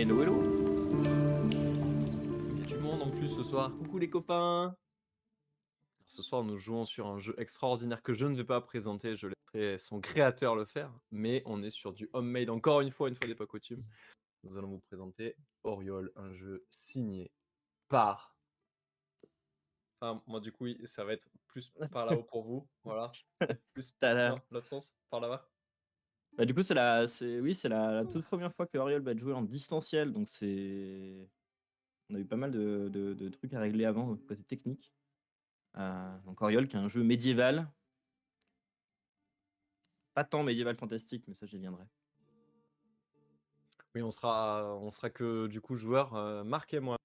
Hello, hello. Il y a du monde en plus ce soir. Coucou les copains! Ce soir, nous jouons sur un jeu extraordinaire que je ne vais pas présenter, je laisserai son créateur le faire, mais on est sur du homemade encore une fois n'est pas coutume. Nous allons vous présenter Oriol, un jeu signé par enfin moi du coup, oui, ça va être plus par là-haut pour vous, voilà. Plus non, Tada. l'autre sens, par là-bas. Bah, du coup, c'est la toute première fois que Oriol va jouer en distanciel, donc on a eu pas mal de trucs à régler avant, côté technique. Donc Oriol, qui est un jeu médiéval, pas tant médiéval fantastique, mais ça, j'y viendrai. Oui, on sera que du coup joueurs, Marc et moi.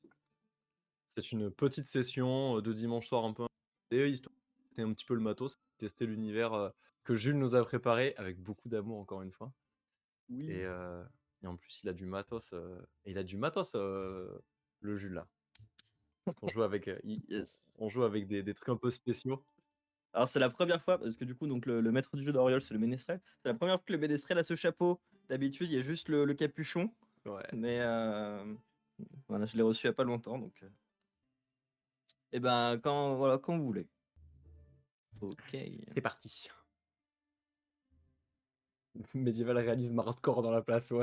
C'est une petite session, de dimanche soir un peu et histoire de tester un petit peu le matos, tester l'univers, que Jules nous a préparé avec beaucoup d'amour encore une fois Oui. et heu et en plus il a du matos, le Jules là. Parce qu'on joue avec, i Yes. on joue avec des trucs un peu spéciaux. Alors c'est la première fois, parce que du coup, donc le maître du jeu d'Oriol, c'est le ménestrel. C'est la première fois que le ménestrel a ce chapeau. D'habitude, il y a juste le capuchon, Ouais, mais voilà, je l'ai reçu il y a pas longtemps, donc et ben, voilà, quand vous voulez. OK. c'est parti. Médiéval réalisme hardcore dans la place,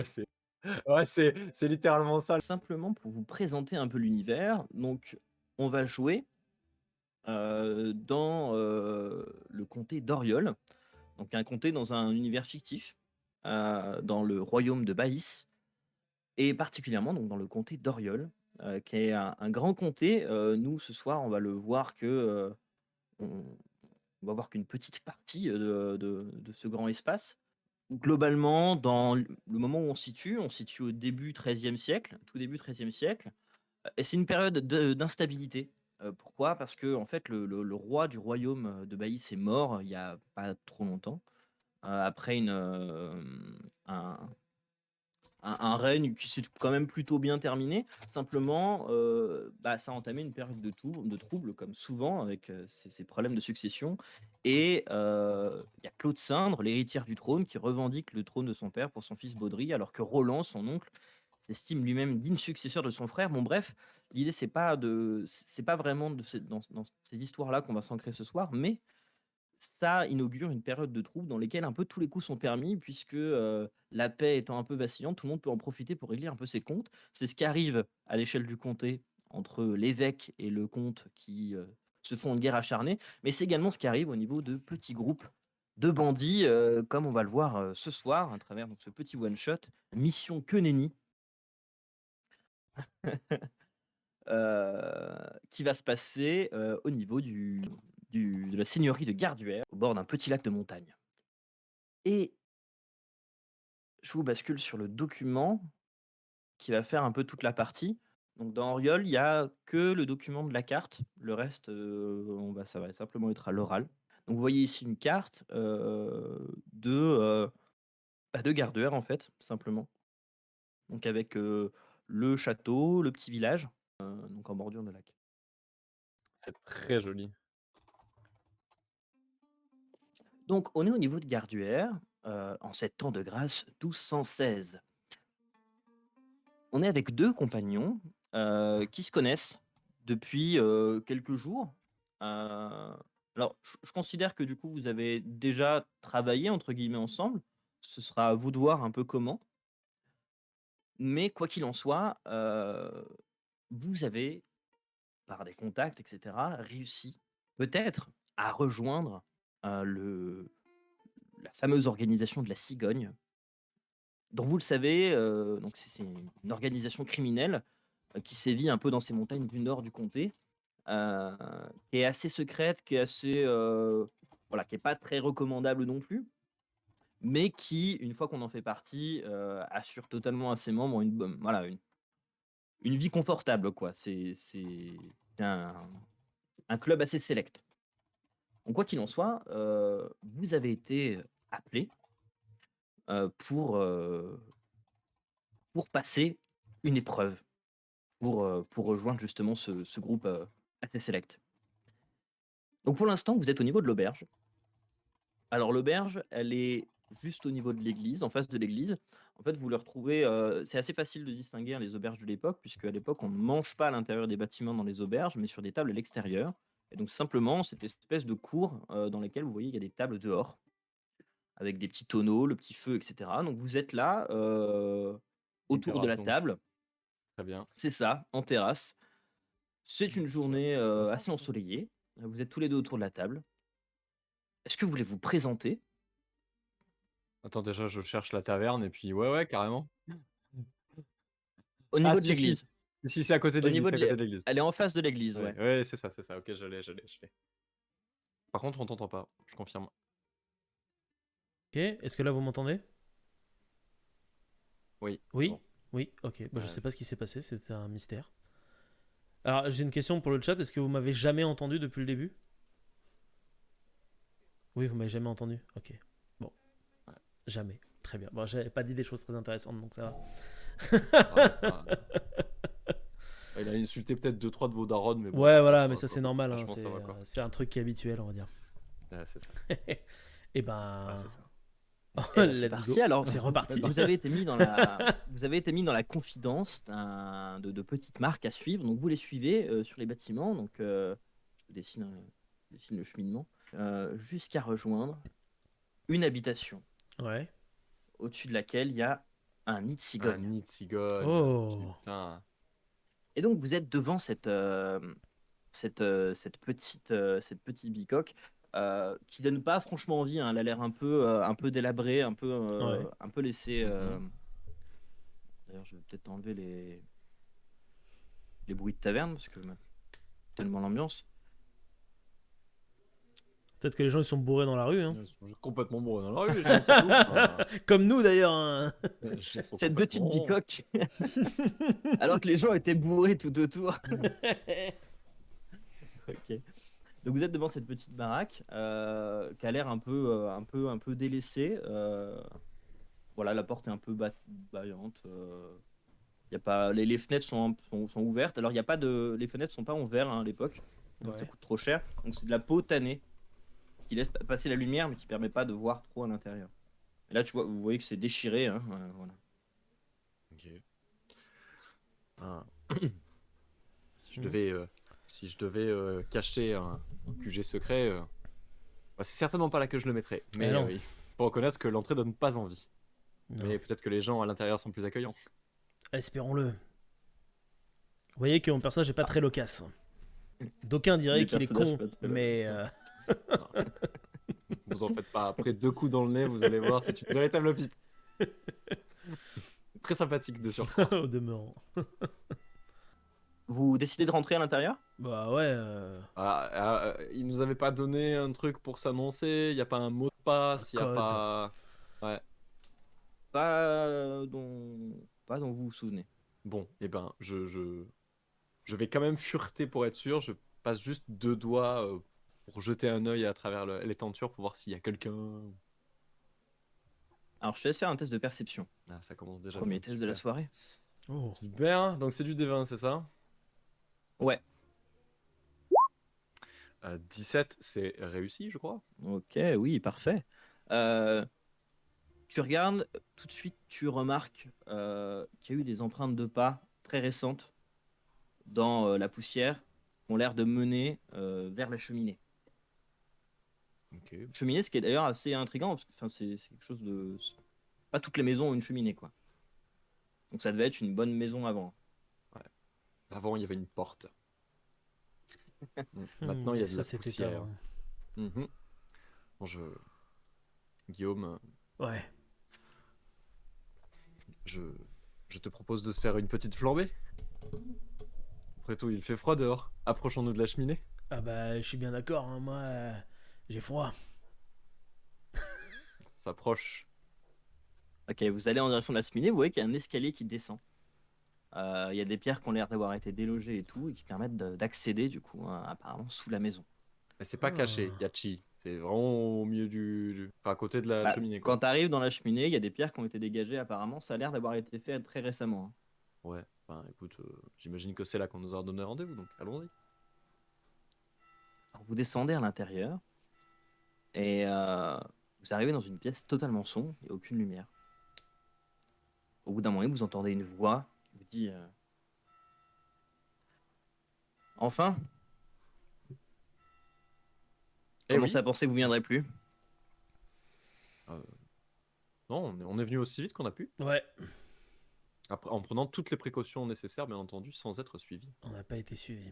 c'est littéralement ça. Simplement pour vous présenter un peu l'univers, donc on va jouer, dans, le comté d'Oriol, donc un comté dans un univers fictif, dans le royaume de Baïs et particulièrement donc dans le comté d'Oriol, qui est un grand comté. Nous ce soir on va le voir que, on va voir qu'une petite partie, de ce grand espace. Globalement, dans le moment où on se situe au début XIIIe siècle, tout début XIIIe siècle. Et c'est une période d'instabilité. Pourquoi? Parce que en fait, le roi du royaume, de Baïs est mort, il y a pas trop longtemps, après un un règne qui s'est quand même plutôt bien terminé. Simplement, bah, ça a entamé une période de troubles comme souvent avec, ces problèmes de succession et il y a Claude Sindre, l'héritière du trône, qui revendique le trône de son père pour son fils Baudry, alors que Roland, son oncle, s'estime lui-même digne successeur de son frère. Bon bref, l'idée c'est pas vraiment dans ces histoires-là qu'on va s'ancrer ce soir, mais ça inaugure une période de troubles dans lesquelles un peu tous les coups sont permis puisque, la paix étant un peu vacillante, tout le monde peut en profiter pour régler un peu ses comptes. C'est ce qui arrive à l'échelle du comté entre l'évêque et le comte qui, se font une guerre acharnée, mais c'est également ce qui arrive au niveau de petits groupes de bandits, comme on va le voir, ce soir à travers donc ce petit one shot, Mission Queue Nenni. Qui va se passer, au niveau de la seigneurie de Garduère, au bord d'un petit lac de montagne. Et je vous bascule sur le document qui va faire un peu toute la partie. Donc dans Auriol, il y a que le document de la carte. Le reste, ça va simplement être à l'oral. Donc vous voyez ici une carte, de Garduère en fait, simplement. Donc avec, le château, le petit village, donc en bordure de lac. C'est très joli. Donc on est au niveau de Garduère, en sept temps de grâce 1216. On est avec 2 compagnons, qui se connaissent depuis, quelques jours. Alors je considère que du coup vous avez déjà «travaillé» entre guillemets ensemble. Ce sera à vous de voir un peu comment. Mais quoi qu'il en soit, vous avez, par des contacts et cetera, réussi peut-être à rejoindre, le la fameuse organisation de la Cigogne, dont vous le savez, donc c'est une organisation criminelle, qui sévit un peu dans ces montagnes du nord du comté, heu, qui est assez secrète, qui est assez, voilà, qui est pas très recommandable non plus, mais qui, une fois qu'on en fait partie, assure totalement à ses membres voilà, une vie confortable quoi. C'est un un club assez sélect. Donc quoi qu'il en soit, vous avez été appelés, pour passer une épreuve, pour rejoindre justement ce groupe, assez sélect. Donc pour l'instant, vous êtes au niveau de l'auberge. Alors l'auberge, elle est juste au niveau de l'église, en face de l'église. En fait, vous le retrouvez, c'est assez facile de distinguer, hein, les auberges de l'époque, puisque à l'époque, on ne mange pas à l'intérieur des bâtiments dans les auberges, mais sur des tables à l'extérieur et donc simplement cette espèce de cour, dans lesquelles vous voyez, il y a des tables dehors avec des petits tonneaux, le petit feu et cetera. Donc vous êtes là, Une autour de terrasse la donc. table. Très bien. C'est ça, en terrasse. C'est une Ça journée, confort assez tout ça. ensoleillée. Vous êtes tous les 2 autour de la table. Est-ce que vous voulez vous présenter? Attends, déjà, je cherche la taverne et puis ouais, ouais, carrément. Au Ah niveau de si, si. l'église. Si, c'est à côté de Au l'église, niveau c'est de à l'é côté de l'église. Elle est en face de l'église, Ouais, ouais. ouais, c'est ça. OK, je l'ai. Par contre, on t'entend pas, je confirme. Ok, est-ce que là vous m'entendez? Oui, c'est Oui? bon. Oui, ok. Bah, je sais C'est pas ce qui s'est passé, c'était un mystère. Alors, j'ai une question pour le chat. Est-ce que vous m'avez jamais entendu depuis le début? Oui, vous m'avez jamais entendu. Ok. Bon, ouais. jamais. Très bien. Bon, j'avais pas dit des choses très intéressantes, donc ça Ah, va. il a insulté peut-être deux trois de vos darons, mais bon, Ouais, ça voilà, mais va ça quoi. c'est normal, hein, Franchement, ça va quoi. c'est un truc qui est habituel, on va dire. Ouais, c'est ça. Et Ouais, ben, c'est ça. Et bah, c'est let's parti go, alors. c'est reparti. Vous avez été mis dans la confidence de petites marques à suivre. Donc vous les suivez, sur les bâtiments. Donc, je dessine le cheminement, jusqu'à rejoindre une habitation Ouais. au-dessus de laquelle il y a un nid de Un cigogne. nid de cigogne, Oh. putain. Et donc vous êtes devant cette petite bicoque, qui donne pas franchement envie, hein. Elle a l'air un peu délabrée, Ouais. un peu laissée. Mhm. D'ailleurs, je vais peut-être enlever les bruits de taverne parce que tellement l'ambiance. Peut-être que les gens ils sont bourrés dans la rue, hein. Ils sont juste complètement bourrés dans la rue, les gens, c'est tout. Enfin, Comme nous d'ailleurs, hein. ils sont Cette petite complètement. bicoque, alors que les gens étaient bourrés tout autour. Ok. Donc vous êtes devant cette petite baraque, qui a l'air un peu délaissée. Voilà, la porte est un peu baillante. Y a pas, les fenêtres sont ouvertes. Alors, il y a pas de, les fenêtres sont pas en verre, hein, à l'époque. Donc, ça Ouais. coûte trop cher. Donc, c'est de la peau tannée qui laisse passer la lumière, mais qui permet pas de voir trop à l'intérieur. Et là, vous voyez que c'est déchiré, hein, voilà. Ok. Ah. Si je Mhm. devais, cacher un QG secret, bah, c'est certainement pas là que je le mettrais. Eh Mais non, il faut reconnaître que l'entrée donne pas envie. non. Mais peut-être que les gens à l'intérieur sont plus accueillants. Espérons-le. Vous voyez que mon personnage est pas Ah, très loquace. D'aucuns diraient les qu'il est personnages con, pas très mais Alors, vous en faites pas. Après 2 coups dans le nez, vous allez voir, c'est une véritable pipe. Très sympathique de surcroît. au demeurant. Vous décidez de rentrer à l'intérieur? Bah ouais. Il nous avait pas donné un truc pour s'annoncer, il y a pas un mot de Un passe, il y a code. pas. Ouais. Pas dont vous vous souvenez. Bon, et ben, je vais quand même fureter pour être sûr. Je passe juste 2 doigts pour jeter un œil à travers les tentures pour voir s'il y a quelqu'un. Alors, je te laisse faire un test de perception. Ah, ça commence déjà Premier bien, test de la super. soirée. Oh. Super, donc c'est du D20, c'est ça? Ouais. 17, c'est réussi, je crois. Ok, oui, parfait. Euh, Tu regardes, tout de suite, tu remarques, qu'il y a eu des empreintes de pas très récentes dans, la poussière, qui ont l'air de mener, vers la cheminée. Ok. Cheminée, ce qui est d'ailleurs assez intriguant, parce que enfin, c'est quelque chose de. Pas toutes les maisons ont une cheminée, quoi. Donc ça devait être une bonne maison avant. Ouais. Avant, il y avait une porte. Maintenant, il y Et a de ça la c'était poussière. avant. Mhm. Bon, Guillaume, Ouais. je... je te propose de se faire une petite flambée. Après tout, il fait froid dehors. Approchons-nous de la cheminée. Ah bah je suis bien d'accord, hein, moi j'ai froid. On s'approche. Ok, vous allez en direction de la cheminée, vous voyez qu'il y a un escalier qui descend. Il y a des pierres qui ont l'air d'avoir été délogées et tout, et qui permettent d'accéder, du coup, apparemment, sous la maison. Mais c'est pas caché, il y Ah. a Chi. C'est vraiment au milieu enfin, à côté de la Bah, cheminée, quoi. quand tu arrives dans la cheminée, il y a des pierres qui ont été dégagées, apparemment, ça a l'air d'avoir été fait très récemment, hein. Ouais, enfin écoute, j'imagine que c'est là qu'on nous a donné rendez-vous, donc allons-y. Alors, vous descendez à l'intérieur, et vous arrivez dans une pièce totalement sombre, il n'y a aucune lumière. Au bout d'un moment, vous entendez une voix qui vous dit Enfin, Eh commencez oui. à penser que vous viendrez plus. Euh, non, on est venu aussi vite qu'on a pu. Ouais, Après, en prenant toutes les précautions nécessaires, bien entendu, sans être suivi. on n'a pas été suivi.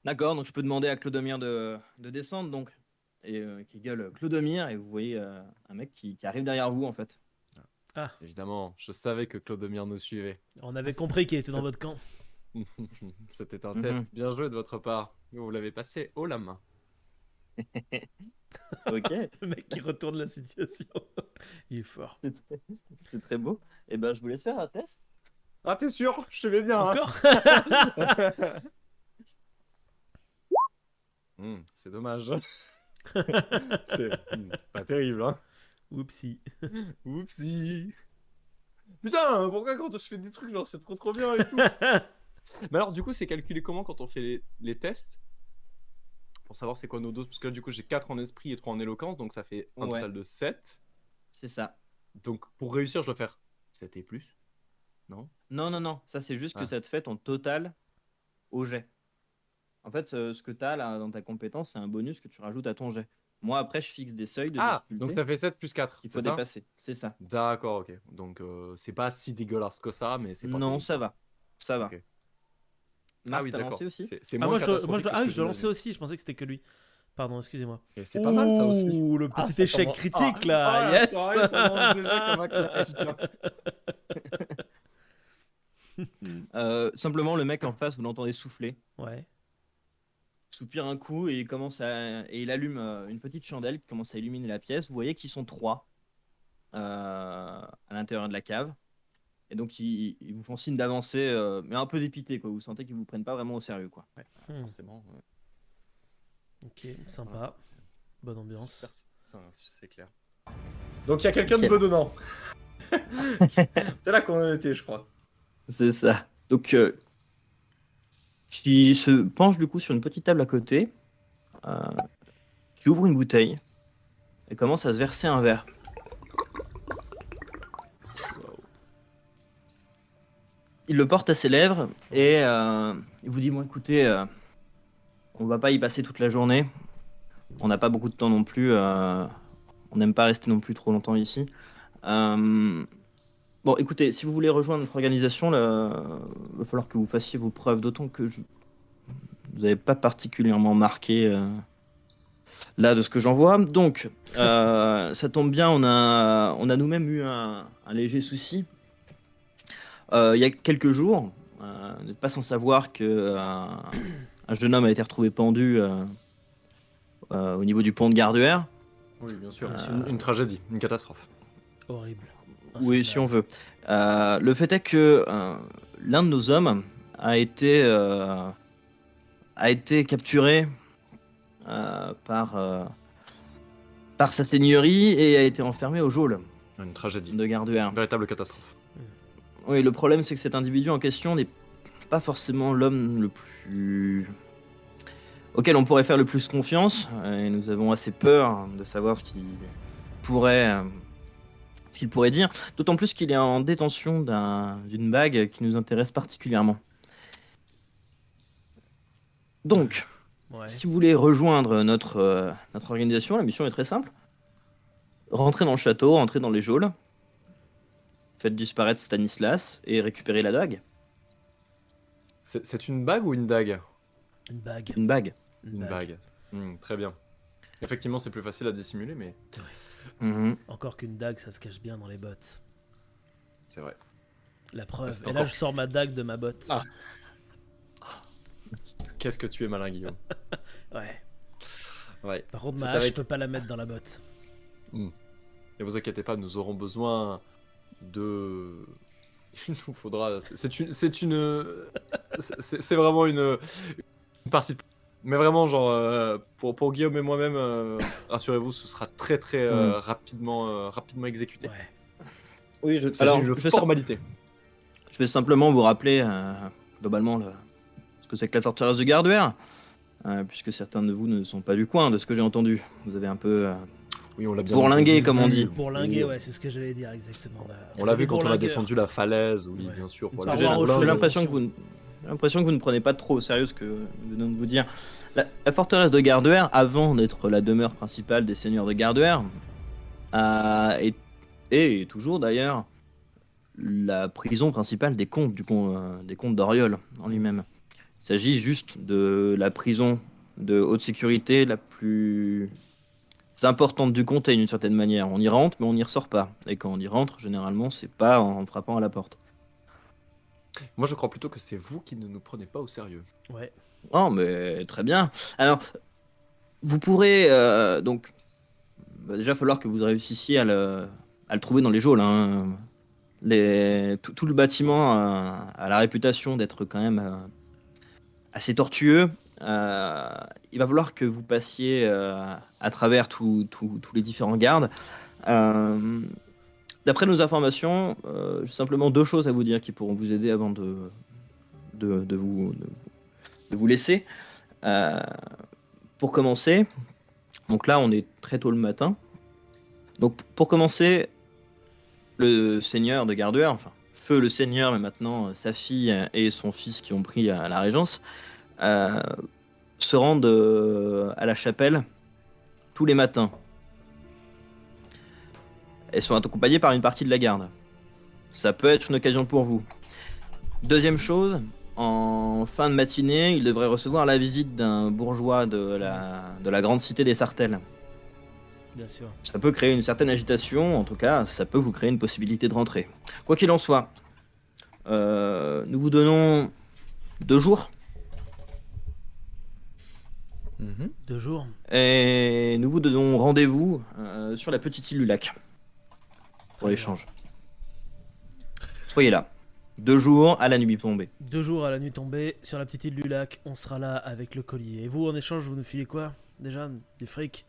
D'accord, donc je peux demander à Clodomir de descendre, donc. Et qui gueule Clodomir, et vous voyez un mec qui arrive derrière vous, en fait. Ah, Évidemment, je savais que Clodomir nous suivait. on avait compris qu'il était dans Ça- votre camp. C'était un Mhm. test bien joué de votre part. Vous l'avez passé haut la main. Ok, Le mec qui retourne la situation. Il est fort. c'est très beau. Et ben, je vous laisse faire un test. Ah, t'es sûr? Je vais bien. Encore C'est dommage. C'est pas terrible, hein. Oupsie. Oupsie. Putain, pourquoi quand je fais des trucs genre c'est trop bien et tout? Mais alors, du coup, c'est calculé comment quand on fait les tests? Pour savoir c'est quoi nos doses? Parce que là, du coup, j'ai 4 en esprit et 3 en éloquence, donc ça fait un Ouais. total de 7. C'est ça. Donc, pour réussir, je dois faire 7 et plus. Non? Non, non, non. Ça, c'est juste que Ah. ça te fait ton total au jet. En fait, ce que tu as là dans ta compétence, c'est un bonus que tu rajoutes à ton jet. Moi, après, je fixe des seuils de Ah, difficulté donc ça fait 7 plus 4, qu'il c'est faut ça? dépasser. C'est ça. D'accord, ok. Donc, c'est pas si dégueulasse que ça, mais c'est pas Non, terrible. ça va. Ça va. Ok. Marc, oui, t'as d'accord. lancé aussi C'est Ah, moins moi, je catastrophique que ce ah oui, que je dois lancer j'imaginais. aussi. Je pensais que c'était que lui. Pardon, excusez-moi. Et c'est pas mal, ça aussi. Ouh, le Ah, petit ça échec commence- critique Ah, là. la Yes. soirée s'annonce déjà comme un classique, hein. Simplement, le mec en face, vous l'entendez souffler. Ouais. Soupire un coup et il allume une petite chandelle qui commence à illuminer la pièce. Vous voyez qu'ils sont 3 à l'intérieur de la cave. Et donc, ils vous font signe d'avancer, mais un peu dépité, quoi. Vous sentez qu'ils vous prennent pas vraiment au sérieux, quoi. Forcément. Ok, sympa. Bonne ambiance. C'est clair. Donc il y a quelqu'un de Ok. bedonnant. C'est là qu'on en était, je crois. C'est ça. Donc, qui se penche du coup sur une petite table à côté, qui ouvre une bouteille et commence à se verser un verre. Il le porte à ses lèvres et il vous dit bon, écoutez, on va pas y passer toute la journée. On n'a pas beaucoup de temps non plus. On n'aime pas rester non plus trop longtemps ici. Bon, écoutez, si vous voulez rejoindre notre organisation, il va falloir que vous fassiez vos preuves, d'autant que vous n'avez pas particulièrement marqué là de ce que j'en vois. Donc, ça tombe bien, on a nous-mêmes eu un léger souci. Il y a quelques jours, vous n'êtes pas sans savoir que un jeune homme a été retrouvé pendu au niveau du pont de Garduère. Oui, bien sûr. C'est une tragédie, une catastrophe. Horrible. Oui, si on veut. Le fait est que l'un de nos hommes a été capturé par sa seigneurie et a été enfermé au geôle Une tragédie. de Garduère. Une véritable catastrophe. Oui, le problème c'est que cet individu en question n'est pas forcément l'homme le plus auquel on pourrait faire le plus confiance, et nous avons assez peur de savoir ce qu'il pourrait dire, d'autant plus qu'il est en détention d'une bague qui nous intéresse particulièrement. Donc, Ouais. si vous voulez rejoindre notre organisation, la mission est très simple. Rentrez dans le château, entrez dans les geôles, faites disparaître Stanislas et récupérez la dague. C'est une bague ou une dague? Une bague. Une bague. Une bague. Très bien. Effectivement, c'est plus facile à dissimuler, mais Mhm. Encore qu'une dague, ça se cache bien dans les bottes. c'est vrai. La preuve. C'est Et là, encore- je sors ma dague de ma botte. Ah. Qu'est-ce que tu es malin, Guillaume. Ouais. Ouais. Par contre, C'est ma hache, avec- je peux pas la mettre dans la botte. Ne vous inquiétez pas, nous aurons besoin de. Il nous faudra. C'est vraiment une partie. Mais vraiment, genre, pour Guillaume et moi-même, rassurez-vous, ce sera très très rapidement exécuté. Ouais. Oui, Il s'agit alors, de je vais formalité. Je vais simplement vous rappeler globalement ce que c'est que la forteresse de Garduère, puisque certains de vous ne sont pas du coin, de ce que j'ai entendu. Vous avez un peu Oui, on l'a bien Bourlinguer, entendu, comme on dit. Bourlinguer, oui. ouais, c'est ce que j'allais dire exactement. On l'a vu quand on a Bourlingueur. descendu la falaise, oui, Ouais. bien sûr. Une Voilà. sorte J'ai Avoir autre j'ai chose, l'impression que attention. j'ai l'impression que vous ne prenez pas trop au sérieux ce que nous venons de vous dire. La forteresse de Gardeware, avant d'être la demeure principale des seigneurs de Gardeware, est, et toujours d'ailleurs la prison principale des comtes, des comtes d'Oriol en lui-même. Il s'agit juste de la prison de haute sécurité la plus importante du comté d'une certaine manière. On y rentre, mais on n'y ressort pas. Et quand on y rentre, généralement, c'est pas en frappant à la porte. Moi, je crois plutôt que c'est vous qui ne nous prenez pas au sérieux. Ouais. Oh, mais très bien. Alors, vous pourrez donc déjà falloir que vous réussissiez à le trouver dans les geôles, hein. Tout le bâtiment a la réputation d'être quand même assez tortueux. Il va falloir que vous passiez à travers tous les différents gardes. Euh, D'après nos informations, j'ai simplement deux choses à vous dire qui pourront vous aider avant de vous laisser. Euh, pour commencer, donc là on est très tôt le matin. Donc pour commencer, le seigneur de Gardeware, enfin Feu le seigneur, mais maintenant sa fille et son fils qui ont pris à la régence, euh, se rendent à la chapelle tous les matins. Elles sont accompagnées par une partie de la garde. Ça peut être une occasion pour vous. Deuxième chose, en fin de matinée, il devrait recevoir la visite d'un bourgeois de la grande cité des Sartelles. Bien sûr. Ça peut créer une certaine agitation, en tout cas, ça peut vous créer une possibilité de rentrer. Quoi qu'il en soit, nous vous donnons 2 jours 2 jours. et nous vous donnons rendez-vous sur la petite île du lac pour Très l'échange. Soyez là. 2 jours à la nuit tombée. 2 jours à la nuit tombée, sur la petite île du lac, on sera là avec le collier. Et vous, en échange, vous nous filez quoi déjà? Du fric?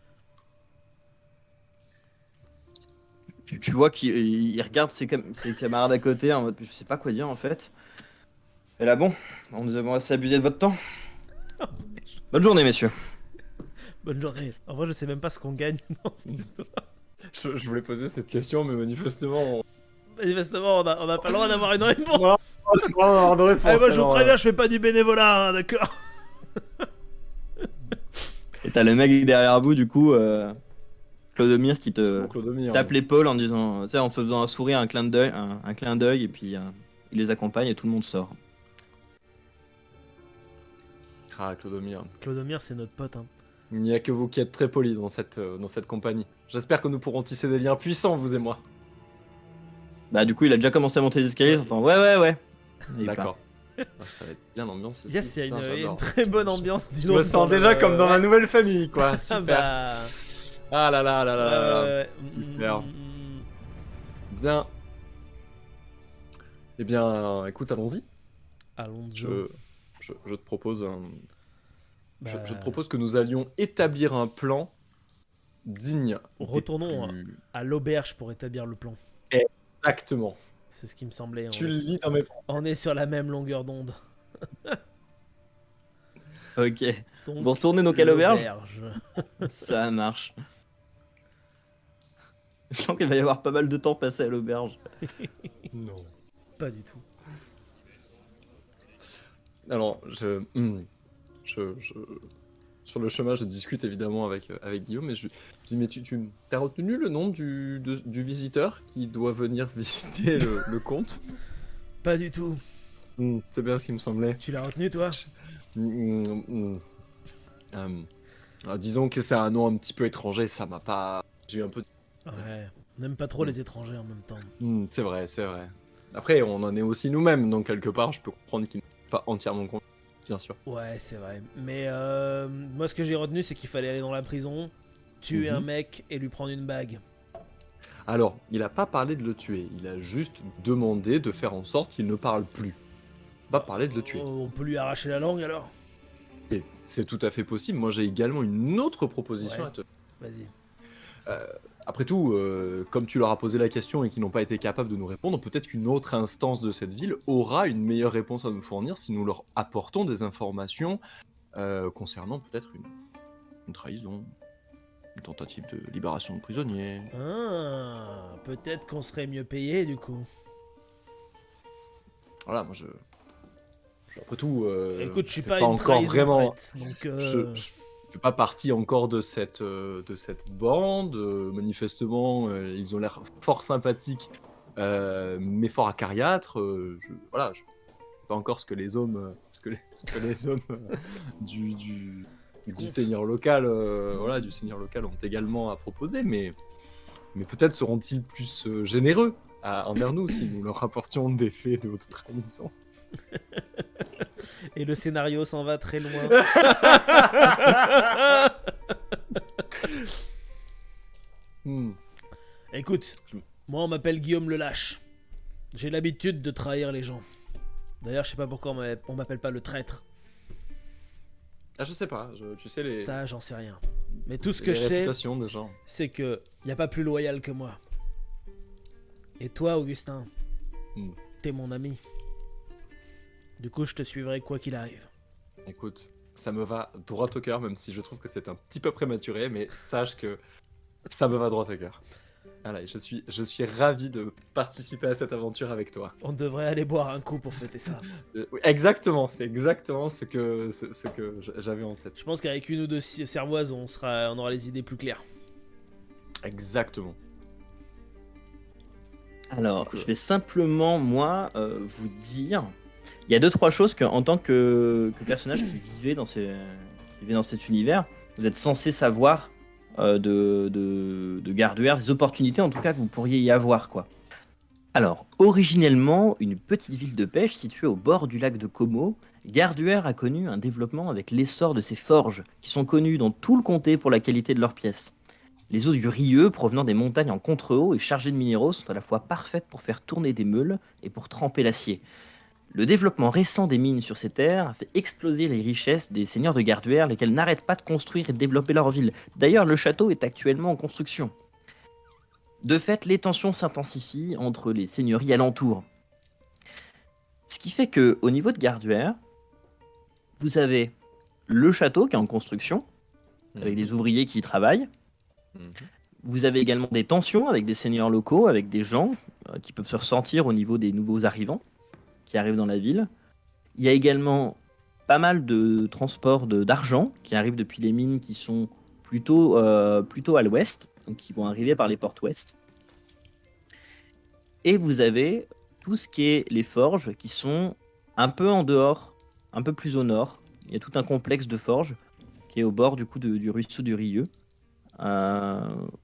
Tu vois qu'il regarde ses camarades à côté en mode je sais pas quoi dire en fait. Et là bon, nous avons assez abusé de votre temps. Bonne journée messieurs. Bonne journée. En vrai, je sais même pas ce qu'on gagne dans cette histoire. Je voulais poser cette question, mais manifestement, Manifestement, on a pas le droit d'avoir une réponse. on va avoir de réponse. Allez, moi, je vous préviens, je fais pas du bénévolat, hein, d'accord? Et t'as le mec derrière vous du coup, Clodomir qui te Clodomir. tape l'épaule en disant, tu sais, en te faisant un sourire, un clin d'œil et puis il les accompagne et tout le monde sort. Ah, Clodomir. Clodomir, c'est notre pote. Hein. Il n'y a que vous qui êtes très poli dans cette compagnie. J'espère que nous pourrons tisser des liens puissants, vous et moi. Bah du coup il a déjà commencé à monter les escaliers, t'entends ouais. Et il part. D'accord. Ah, ça va être bien l'ambiance ici. Yes, il y a putain, une j'adore. très bonne ambiance. Je me sens déjà comme dans ma nouvelle famille, quoi. Ah Super. bah... Ah là là là là là là. ouais. Super. Bien. Eh bien, écoute, allons-y. Allons-y. Je te propose Bah, je te propose que nous allions établir un plan digne. Retournons à l'auberge pour établir le plan. Exactement. C'est ce qui me semblait. Tu le lis dans mes... On est sur la même longueur d'onde. Ok. Donc, Vous retournez donc à l'auberge. l'auberge. Ça marche. Je sens qu'il va y avoir pas mal de temps passé à l'auberge. Non. Pas du tout. Alors, sur le chemin, je discute évidemment avec Guillaume, mais je dis, mais tu as retenu le nom du visiteur qui doit venir visiter le comte? Pas du tout. C'est bien ce qui me semblait. Tu l'as retenu, toi? Alors, disons que c'est un nom un petit peu étranger, ça m'a pas... J'ai eu un peu... Ouais. On n'aime pas trop les étrangers en même temps. C'est vrai, c'est vrai. Après, on en est aussi nous-mêmes, donc quelque part, je peux comprendre qu'il n'est pas entièrement con, bien sûr. Ouais, c'est vrai. Mais moi, ce que j'ai retenu, c'est qu'il fallait aller dans la prison, tuer un mec et lui prendre une bague. Alors, il a pas parlé de le tuer, il a juste demandé de faire en sorte qu'il ne parle plus. Pas parler de le tuer. On peut lui arracher la langue alors? C'est tout à fait possible. Moi, j'ai également une autre proposition Ouais. à te... Vas-y. Après tout, comme tu leur as posé la question et qu'ils n'ont pas été capables de nous répondre, peut-être qu'une autre instance de cette ville aura une meilleure réponse à nous fournir si nous leur apportons des informations concernant peut-être une trahison, une tentative de libération de prisonniers. Ah, peut-être qu'on serait mieux payé du coup. Voilà, après tout, Écoute, je suis fais pas pas une encore trahison vraiment. prête, donc Je fais pas partie encore de cette bande. Manifestement, ils ont l'air fort sympathiques, mais fort acariâtres. Voilà, je sais pas encore ce que les hommes, du compte. seigneur local, voilà, du seigneur local ont également à proposer, mais peut-être seront-ils plus généreux envers nous si nous leur apportions des faits de haute trahison. Et le scénario s'en va très loin. Hmm. Écoute, moi on m'appelle Guillaume le Lâche. J'ai l'habitude de trahir les gens. D'ailleurs, je sais pas pourquoi on m'appelle pas le traître. Ah, je sais pas, tu sais les, Ça, j'en sais rien. Mais tout ce que les je sais, réputations de gens. c'est que y a pas plus loyal que moi. Et toi, Augustin, Hmm. t'es mon ami. Du coup, je te suivrai quoi qu'il arrive. Écoute, ça me va droit au cœur, même si je trouve que c'est un petit peu prématuré, mais sache que ça me va droit au cœur. Voilà, et je suis ravi de participer à cette aventure avec toi. On devrait aller boire un coup pour fêter ça. Oui, exactement, c'est exactement ce que j'avais en tête. Je pense qu'avec une ou deux cervoises, on aura les idées plus claires. Exactement. Alors, je vais simplement, moi, vous dire... Il y a 2-3 choses que, en tant que personnage qui vivait dans cet univers, vous êtes censé savoir de Garduer, des opportunités en tout cas que vous pourriez y avoir, quoi. Alors, originellement, une petite ville de pêche située au bord du lac de Como, Garduer a connu un développement avec l'essor de ses forges, qui sont connues dans tout le comté pour la qualité de leurs pièces. Les eaux du Rieux, provenant des montagnes en contre-haut et chargées de minéraux, sont à la fois parfaites pour faire tourner des meules et pour tremper l'acier. Le développement récent des mines sur ces terres a fait exploser les richesses des seigneurs de Garduer, lesquels n'arrêtent pas de construire et de développer leur ville. D'ailleurs, le château est actuellement en construction. De fait, les tensions s'intensifient entre les seigneuries alentours. Ce qui fait que, au niveau de Garduer, vous avez le château qui est en construction, avec des ouvriers qui y travaillent. Mhm. Vous avez également des tensions avec des seigneurs locaux, avec des gens qui peuvent se ressentir au niveau des nouveaux arrivants qui arrivent dans la ville. Il y a également pas mal de transports d'argent qui arrivent depuis les mines qui sont plutôt à l'ouest, donc qui vont arriver par les portes ouest. Et vous avez tout ce qui est les forges qui sont un peu en dehors, un peu plus au nord. Il y a tout un complexe de forges qui est au bord du coup du ruisseau du Rieux,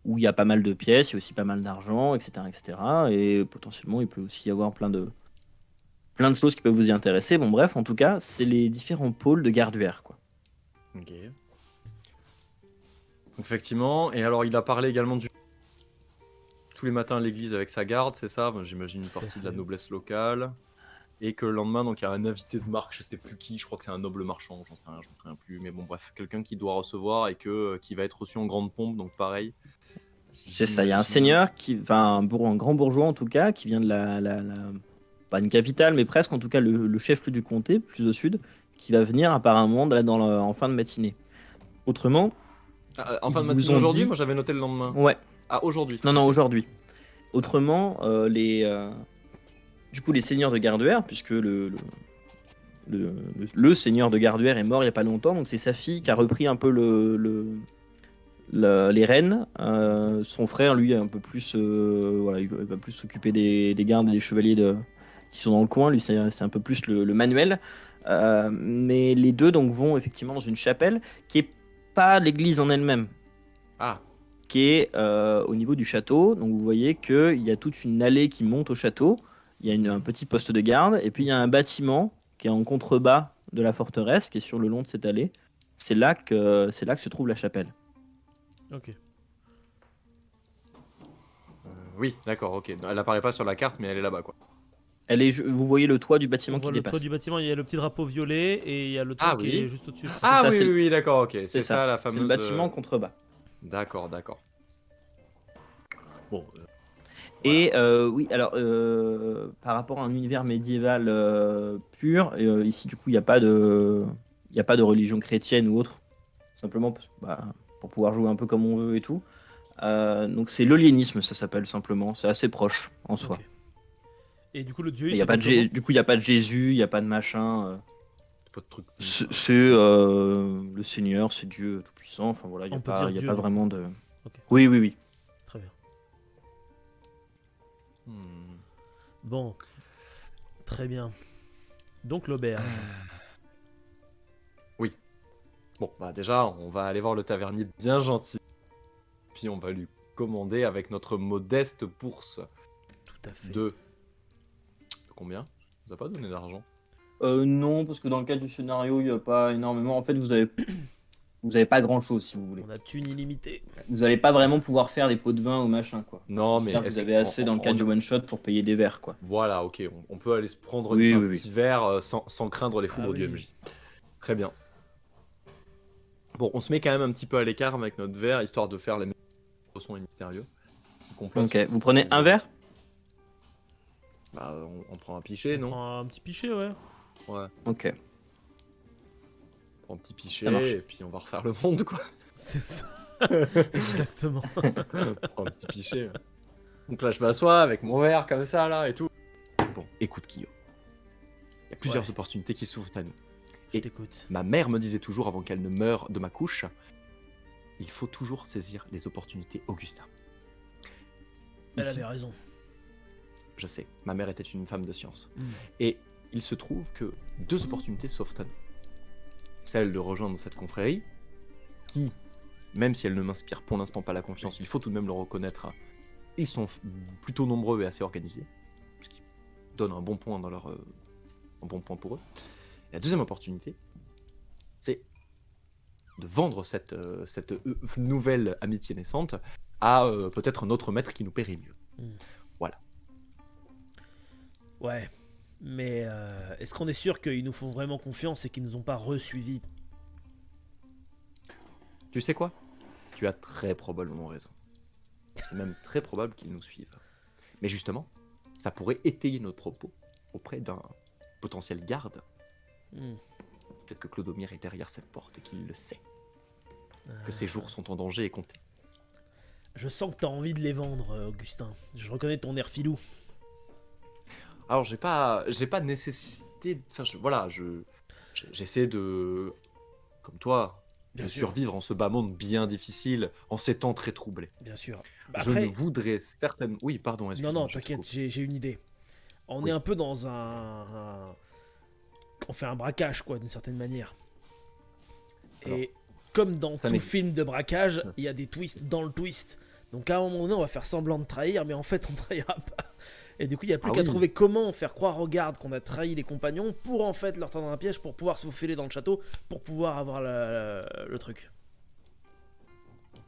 où il y a pas mal de pièces, il y a aussi pas mal d'argent, etc., etc. Et potentiellement, il peut aussi y avoir plein de choses qui peuvent vous y intéresser. Bon, bref, en tout cas, c'est les différents pôles de Garduer, quoi. Ok. Effectivement, et alors il a parlé également du tous les matins à l'église avec sa garde, c'est ça? Moi, j'imagine une partie de la fait. noblesse locale. Et que le lendemain, donc il y a un invité de marque, je sais plus qui, je crois que c'est un noble marchand, j'en sais rien, je me souviens plus, mais bon bref, quelqu'un qui doit recevoir et qui va être reçu en grande pompe, donc pareil. C'est ça, il y a un J'imagine. seigneur, un grand bourgeois en tout cas, qui vient de pas une capitale, mais presque en tout cas le chef-lieu du comté, plus au sud, qui va venir apparemment là, en fin de matinée. Autrement, En fin de ils matinée vous ont aujourd'hui, dit... moi j'avais noté le lendemain. Ouais, Ah, aujourd'hui. non, aujourd'hui. Autrement, du coup, les seigneurs de Garduer, puisque le seigneur de Garduer est mort il n'y a pas longtemps, donc c'est sa fille qui a repris un peu les rênes. Son frère, lui, est un peu plus, voilà, il va plus s'occuper des gardes et des chevaliers qui sont dans le coin. Lui, c'est un peu plus le manuel. Mais les deux donc vont effectivement dans une chapelle qui est pas l'église en elle-même, Ah, qui est au niveau du château. Donc vous voyez qu'il y a toute une allée qui monte au château. Il y a un petit poste de garde et puis il y a un bâtiment qui est en contrebas de la forteresse, qui est sur le long de cette allée. C'est là que se trouve la chapelle. Ok. oui, d'accord, ok. Elle apparaît pas sur la carte, mais elle est là-bas, quoi. Vous voyez le toit du bâtiment On qui voit le dépasse. toit du bâtiment, il y a le petit drapeau violet et il y a le toit Ah qui oui. est juste au-dessus. Ah ça, oui, c'est oui, oui, d'accord, ok. C'est C'est ça la fameuse. C'est le bâtiment en contrebas. D'accord, d'accord. Bon. Et oui, alors par rapport à un univers médiéval pur, ici du coup il n'y a pas de religion chrétienne ou autre. Simplement pour pouvoir jouer un peu comme on veut et tout. Donc c'est l'oliénisme, ça s'appelle simplement. C'est assez proche en soi. Ok. Et du coup, le dieu, Mais il y a pas s'appelle de comment? Du coup, il n'y a pas de Jésus, il n'y a pas de machin. Pas de truc. C'est le Seigneur, c'est Dieu tout-puissant. Enfin voilà, On peut dire y a Dieu, pas donc. vraiment de. Ok. Oui, oui, oui. Très bien. Hmm. Bon. Très bien. Donc l'auberge. Bon, bah déjà, on va aller voir le tavernier bien gentil. Puis on va lui commander avec notre modeste bourse Tout à fait. de combien? Il nous a pas donné d'argent. Non, parce que dans le cadre du scénario, il n'y a pas énormément. En fait, vous avez pas grand-chose si vous voulez. On a thune illimitée. Vous n'allez pas vraiment pouvoir faire les pots de vin ou machin, quoi. Non, mais J'espère que vous avez assez dans le cadre du one-shot pour payer des verres, quoi. Voilà, ok, on peut aller se prendre Oui, un oui, oui. petit verre sans craindre les foudres Ah du oui. MJ. Très bien. Bon, on se met quand même un petit peu à l'écart avec notre verre, histoire de faire les mêmes poissons et mystérieux. qui complotent Ok, sur- vous prenez un verre? Bah, on prend un pichet, On non? prend un petit pichet, ouais. Ouais, Ok. on prend un petit Ça marche. pichet, et puis on va refaire le monde, quoi. C'est ça. Exactement. On prend un petit pichet. Donc là, je m'assois avec mon verre comme ça, là, et tout. Bon, écoute, Guillaume. Il y a plusieurs Ouais. opportunités qui s'ouvrent à nous. Je Et- t'écoute. Ma mère me disait toujours, avant qu'elle ne meure de ma couche, il faut toujours saisir les opportunités, Augustin. Elle Ici, avait raison. je sais, ma mère était une femme de science. Mm. Et il se trouve que 2 opportunités s'offrent à nous. Celle de rejoindre cette confrérie, qui, même si elle ne m'inspire pour l'instant pas la confiance, il faut tout de même le reconnaître, ils sont plutôt nombreux et assez organisés, ce qui donne un bon point dans leur, un bon point pour eux. Et la deuxième opportunité, c'est de vendre cette nouvelle amitié naissante à peut-être un autre maître qui nous paierait mieux. Ouais. Mais est-ce qu'on est sûr qu'ils nous font vraiment confiance et qu'ils nous ont pas re-suivis? Tu sais quoi? Tu as très probablement raison. C'est même très probable qu'ils nous suivent. Mais justement, ça pourrait étayer notre propos auprès d'un potentiel garde. Hmm. Peut-être que Clodomir est derrière cette porte et qu'il le sait. Que ses jours sont en danger et comptés. Je sens que t'as envie de les vendre, Augustin. Je reconnais ton air filou. Alors j'ai pas nécessité. Enfin voilà, j'essaie de, comme toi, Bien de sûr. survivre en ce bas monde bien difficile, en ces temps très troublés. Bien sûr. Bah, Je après, ne voudrais certainement. Oui, pardon. non, Excuse-moi, non, je te t'inquiète, coupe. j'ai une idée. On Oui. est un peu dans on fait un braquage, quoi, d'une certaine manière. Alors, Et comme dans ça tout m'existe. film de braquage, Ouais. il y a des twists dans le twist. Donc à un moment donné, on va faire semblant de trahir, mais en fait, on trahira pas. Et du coup, il n'y a plus Ah qu'à oui. trouver comment faire croire aux gardes qu'on a trahi les compagnons pour en fait leur tendre un piège, pour pouvoir se faufiler dans le château, pour pouvoir avoir le truc.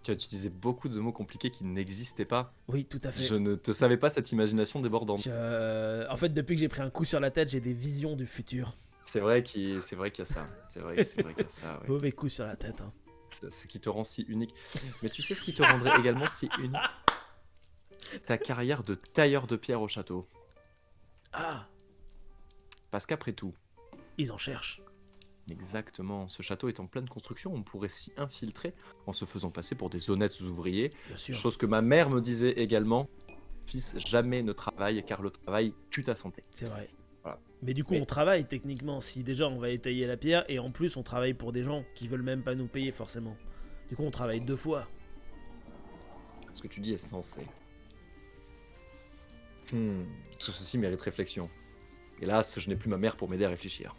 Tu as utilisé beaucoup de mots compliqués qui n'existaient pas. Oui, tout à fait. Je ne te savais pas cette imagination débordante. En fait, depuis que j'ai pris un coup sur la tête, j'ai des visions du futur. C'est vrai qu'il y a ça. C'est vrai qu'il y a ça. Ouais. Mauvais coup sur la tête. Hein. C'est ce qui te rend si unique. Mais tu sais ce qui te rendrait également si unique? Ta carrière de tailleur de pierre au château. Ah, Parce qu'après tout, ils en cherchent. exactement, ce château est en pleine construction, on pourrait s'y infiltrer en se faisant passer pour des honnêtes ouvriers. Bien sûr. Chose que ma mère me disait également. Fils, jamais ne travaille car le travail tue ta santé. C'est vrai. Voilà. Mais du coup, Mais- on travaille techniquement. Si déjà on va étayer la pierre, et en plus on travaille pour des gens qui veulent même pas nous payer forcément. Du coup, on travaille 2 fois. Ce que tu dis est sensé. Ceci mérite réflexion. Hélas, je n'ai plus ma mère pour m'aider à réfléchir.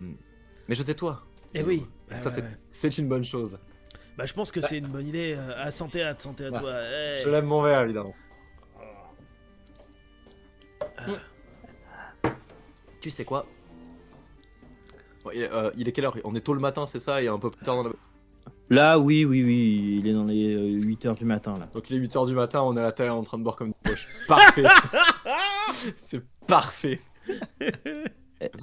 Mais je tais-toi. Et oui. Et Ouais, ça, ouais, ouais. c'est une bonne chose. Bah, je pense que c'est une bonne idée. Santé à Ouais. toi. Hey. Je lève mon verre, évidemment. Tu sais quoi? Il est quelle heure? On est tôt le matin, c'est ça? Et un peu plus tard dans la... Là, oui, il est dans les 8h du matin, là. Donc il est 8h du matin, on est à la terre en train de boire comme des poches. Parfait. C'est parfait.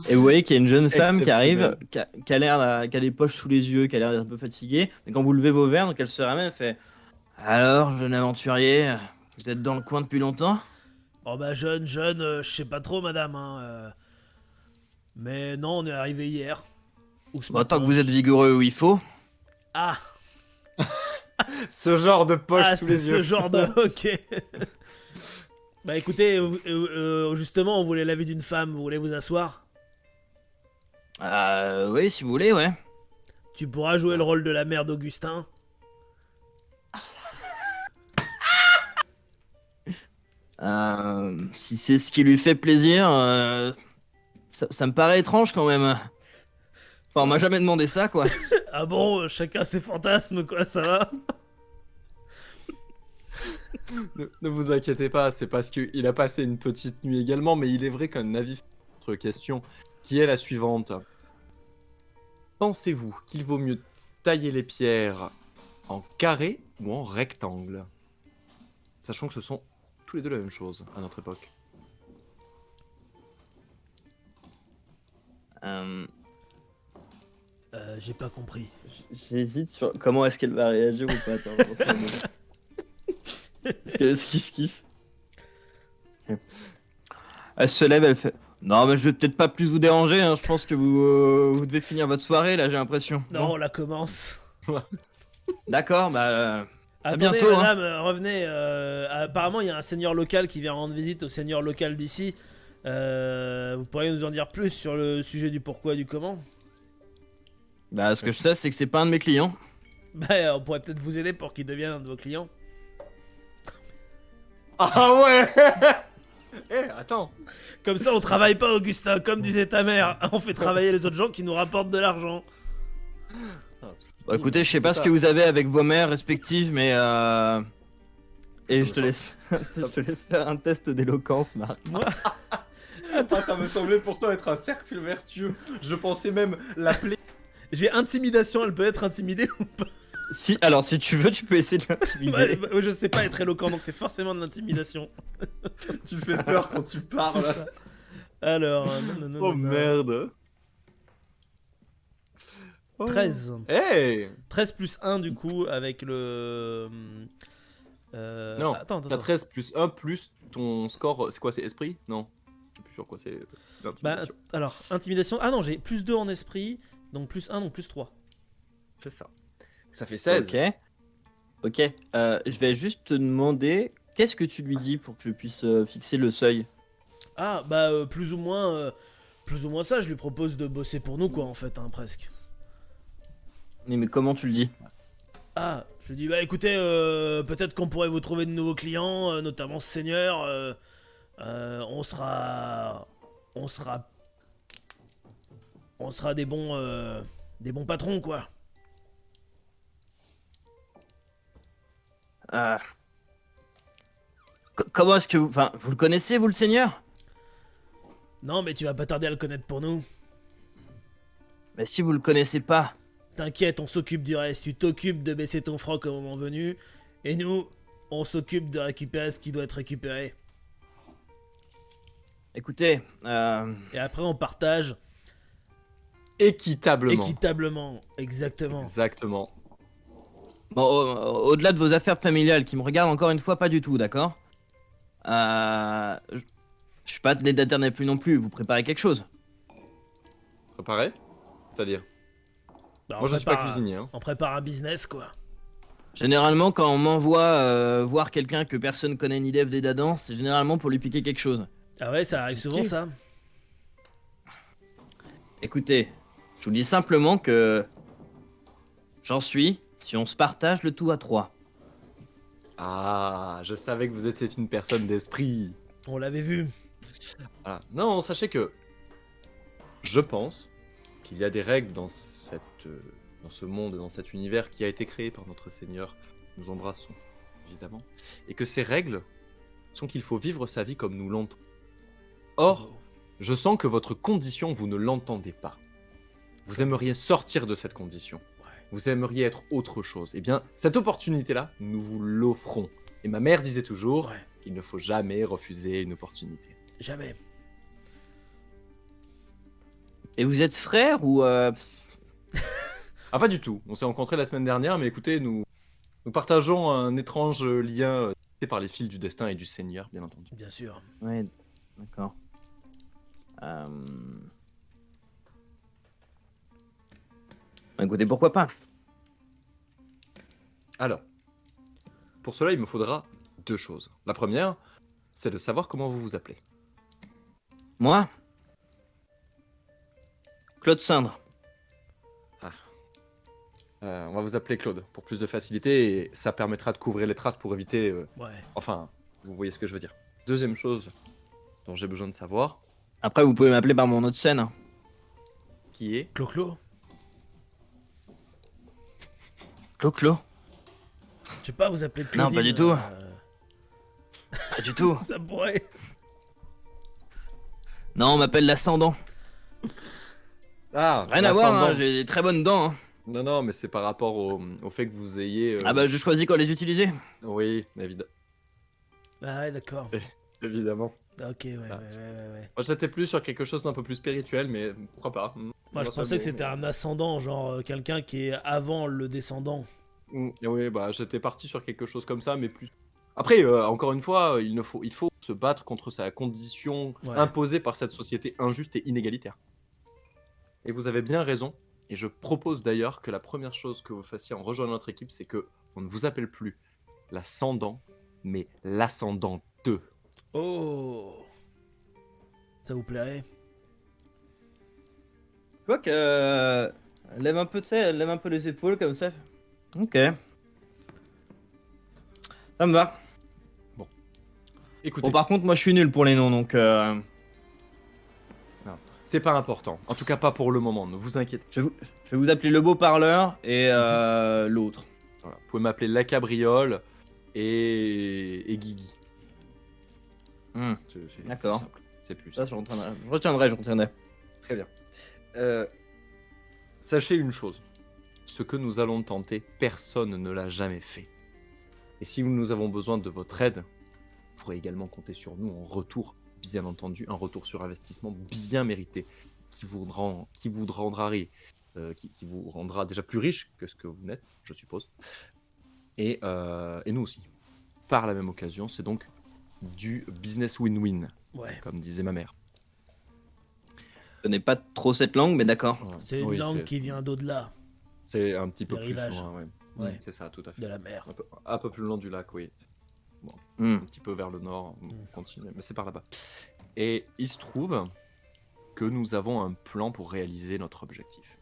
Et vous voyez qu'il y a une jeune femme qui arrive, Exceptionnel. qui a des poches sous les yeux, qui a l'air d'être un peu fatiguée. Mais quand vous levez vos verres, donc elle se ramène, elle fait alors, jeune aventurier, vous êtes dans le coin depuis longtemps? Oh bah jeune, je sais pas trop madame. Hein, Mais non, on est arrivé hier. Ou ce Bon, tant matin. que vous êtes vigoureux où il faut. Ah. Ce genre de poche Ah, sous c'est les yeux. ce genre de... Ok. Bah écoutez, justement, on voulait l'avis d'une femme, vous voulez vous asseoir? Oui, si vous voulez, ouais. Tu pourras jouer le rôle de la mère d'Augustin. Si c'est ce qui lui fait plaisir, ça me paraît étrange quand même. Enfin, on m'a jamais demandé ça, quoi. Ah bon, chacun ses fantasmes, quoi, ça va? Ne vous inquiétez pas, c'est parce qu'il a passé une petite nuit également, mais il est vrai qu'un avis sur votre question, qui est la suivante. Pensez-vous qu'il vaut mieux tailler les pierres en carré ou en rectangle? Sachant que ce sont tous les deux la même chose à notre époque. Euh, J'ai pas compris. J'hésite sur comment est-ce qu'elle va réagir ou pas. Attends, est-ce qu'elle se kiffe? Elle se lève, elle fait. Non, mais je vais peut-être pas plus vous déranger, hein. Je pense que vous devez finir votre soirée là, j'ai l'impression. Non, on la commence. D'accord, bah. À Attendez, bientôt, hein. madame, revenez. Apparemment, il y a un seigneur local qui vient rendre visite au seigneur local d'ici. Vous pourriez nous en dire plus sur le sujet du pourquoi du comment? Bah, ce que je sais, c'est que c'est pas un de mes clients. Bah, on pourrait peut-être vous aider pour qu'il devienne un de vos clients. Ah ouais. Eh, attends. Comme ça, on travaille pas, Augustin, comme disait ta mère. On fait travailler les autres gens qui nous rapportent de l'argent. Bah, écoutez, je sais pas ce que vous avez avec vos mères respectives, mais Et je te laisse, je te laisse faire un test d'éloquence, Marc. Moi, Ah, ça me semblait pourtant être un cercle vertueux. Je pensais même l'appeler. j'ai intimidation, elle peut être intimidée ou pas? Si, alors, si tu veux, tu peux essayer de l'intimider. Ouais, je sais pas être éloquent, donc c'est forcément de l'intimidation. Tu fais peur quand tu C'est parles. ça. Alors, non, Oh merde. Oh. 13. Hey. 13 plus 1 du coup avec le... Non, attends. t'as 13 plus 1 plus ton score, c'est quoi, c'est esprit? Non, je sais plus sur quoi, c'est Bah, l'intimidation. alors, intimidation... Ah non, j'ai plus 2 en esprit, donc plus 1, donc plus 3. C'est ça. Ça fait 16. Ok, je vais juste te demander, qu'est-ce que tu lui dis pour que je puisse fixer le seuil? Ah, bah, plus ou moins ça, je lui propose de bosser pour nous, quoi, en fait, hein, presque. Mais comment tu le dis? Ah, je lui dis, bah écoutez, peut-être qu'on pourrait vous trouver de nouveaux clients, notamment ce seigneur. On sera des bons patrons, quoi. Euh, Comment est-ce que vous... Enfin, vous le connaissez, vous, le seigneur? Non, mais tu vas pas tarder à le connaître pour nous. Mais si vous le connaissez pas... T'inquiète, on s'occupe du reste. Tu t'occupes de baisser ton froc au moment venu. Et nous, on s'occupe de récupérer ce qui doit être récupéré. Écoutez, Et après, on partage Équitablement. équitablement. Exactement. Exactement. bon, au-delà de vos affaires familiales, qui me regardent encore une fois pas du tout, d'accord? Je suis pas d'éternel plus non plus, vous préparez quelque chose? Préparé? C'est-à-dire? Bah, Moi je suis pas cuisinier. Hein. On prépare un business, quoi. Généralement, quand on m'envoie voir quelqu'un que personne connaît ni d'Ève ni d'Adam, c'est généralement pour lui piquer quelque chose. Ah ouais, ça arrive souvent, ça. Écoutez, je vous dis simplement que j'en suis si on se partage le tout à 3. Ah, je savais que vous étiez une personne d'esprit. On l'avait vu. Voilà. Non, sachez que je pense qu'il y a des règles dans ce monde, dans cet univers qui a été créé par notre Seigneur. Nous embrassons, évidemment. Et que ces règles sont qu'il faut vivre sa vie comme nous l'entendons. Or, je sens que votre condition, vous ne l'entendez pas. Vous aimeriez sortir de cette condition. Vous aimeriez être autre chose. Eh bien, cette opportunité-là, nous vous l'offrons. Et ma mère disait toujours, il ne faut jamais refuser une opportunité. Jamais. Et vous êtes frères ou Ah, pas du tout. On s'est rencontrés la semaine dernière, mais écoutez, nous partageons un étrange lien par les fils du destin et du Seigneur, bien entendu. Bien sûr. Ouais, d'accord. Bah, écoutez, pourquoi pas? Alors, Pour cela, il me faudra 2 choses. La première, c'est de savoir comment vous vous appelez. Moi, Claude Sindre. On va vous appeler Claude pour plus de facilité et ça permettra de couvrir les traces pour éviter. Ouais. Enfin, vous voyez ce que je veux dire. Deuxième chose dont j'ai besoin de savoir, Après, vous pouvez m'appeler par mon autre scène. Hein. qui est. Clo-Clo. Clo-Clo. Je sais pas, vous appelez Non, Claudine. pas du tout. Pas du tout. Ça pourrait. Non, on m'appelle l'ascendant. Ah, Rien à voir, hein, l'ascendant. j'ai des très bonnes dents. Hein. Non, mais c'est par rapport au fait que vous ayez. Ah bah, je choisis quand les utiliser. Oui, Ah ouais, d'accord. évidemment. Ah, ok, ouais, Ah. ouais. Moi, j'étais plus sur quelque chose d'un peu plus spirituel, mais pourquoi pas. Moi, je pensais que c'était un ascendant, genre quelqu'un qui est avant le descendant. Oui, bah j'étais parti sur quelque chose comme ça, mais plus. Après, encore une fois, il faut se battre contre sa condition Ouais. imposée par cette société injuste et inégalitaire. Et vous avez bien raison. Et je propose d'ailleurs que la première chose que vous fassiez en rejoignant notre équipe, c'est que on ne vous appelle plus l'ascendant, mais l'ascendant 2. Oh. Ça vous plairait? Je vois que. Elle lève un peu, tu sais, elle lève un peu les épaules comme ça. Ok. Ça me va. Écoutez, Bon, par contre, moi je suis nul pour les noms donc. c'est pas important. En tout cas, pas pour le moment. Ne vous inquiétez. Je vais vous appeler le beau parleur et l'autre. Voilà. Vous pouvez m'appeler la cabriole et Guigui. Hmm. C'est D'accord. plus simple. C'est plus Ça, simple. je retiendrai. Très bien. Sachez une chose. Ce que nous allons tenter, personne ne l'a jamais fait. Et si nous avons besoin de votre aide, vous pourrez également compter sur nous en retour, bien entendu, un retour sur investissement bien mérité, qui vous rendra déjà plus riche que ce que vous n'êtes, je suppose. Et nous aussi. Par la même occasion, c'est donc du business win-win, Ouais. comme disait ma mère. Je connais pas trop cette langue, mais d'accord. C'est une Oui, langue qui vient d'au-delà C'est un petit peu Les plus rivages. loin, ouais. Ouais. C'est ça, tout à fait. de la mer. Un peu plus loin du lac, oui. Hmm. Un petit peu vers le nord, on continue, mais c'est par là-bas. Et il se trouve que nous avons un plan pour réaliser notre objectif.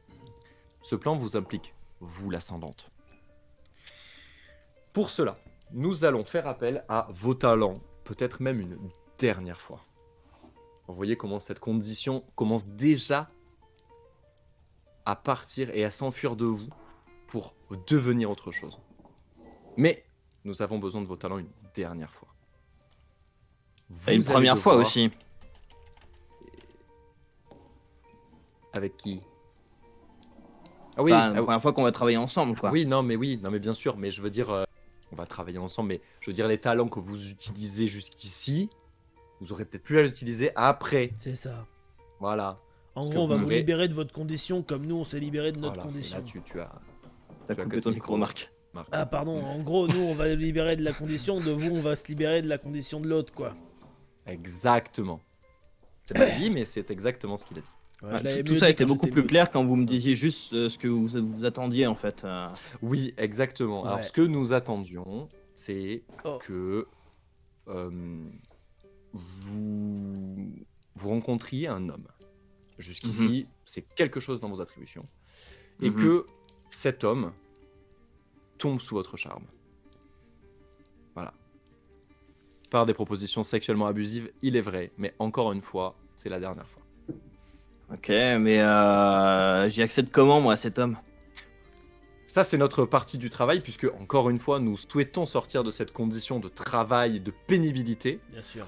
Ce plan vous implique, vous l'ascendante. Pour cela, nous allons faire appel à vos talents, peut-être même une dernière fois. Vous voyez comment cette condition commence déjà à partir et à s'enfuir de vous pour devenir autre chose. Mais nous avons besoin de vos talents une dernière fois. Et une Vous allez première fois devoir- aussi. Avec qui? Ah oui, Enfin, la première fois qu'on va travailler ensemble, quoi. oui, non, mais bien sûr, mais je veux dire, on va travailler ensemble, mais je veux dire, les talents que vous utilisez jusqu'ici, vous aurez peut-être plus à l'utiliser après. C'est ça. Voilà. En Parce que gros, on va vous vous aurez- libérer de votre condition comme nous on s'est libéré de notre Voilà. Et condition. là, tu as. T'as tu as coupé que ton ton micro, Marc. Marc. Ah pardon, en gros, nous on va vous libérer de la condition, de vous on va se libérer de la condition de l'autre quoi. Exactement. C'est pas dit, mais c'est exactement ce qu'il a dit. Ouais, Ouais, je l'avais tout mieux ça dit était quand beaucoup j'étais plus vieux. clair quand vous me disiez juste ce que vous attendiez en fait. Oui, exactement. Alors, Ouais. ce que nous attendions, c'est Oh. que vous rencontriez un homme. Jusqu'ici, c'est quelque chose dans vos attributions. Et Mhm. que cet homme tombe sous votre charme. Voilà. Par des propositions sexuellement abusives, il est vrai, mais encore une fois, c'est la dernière fois. Ok, mais j'y accède comment moi, cet homme? Ça, c'est notre partie du travail, puisque, encore une fois, nous souhaitons sortir de cette condition de travail et de pénibilité. Bien sûr.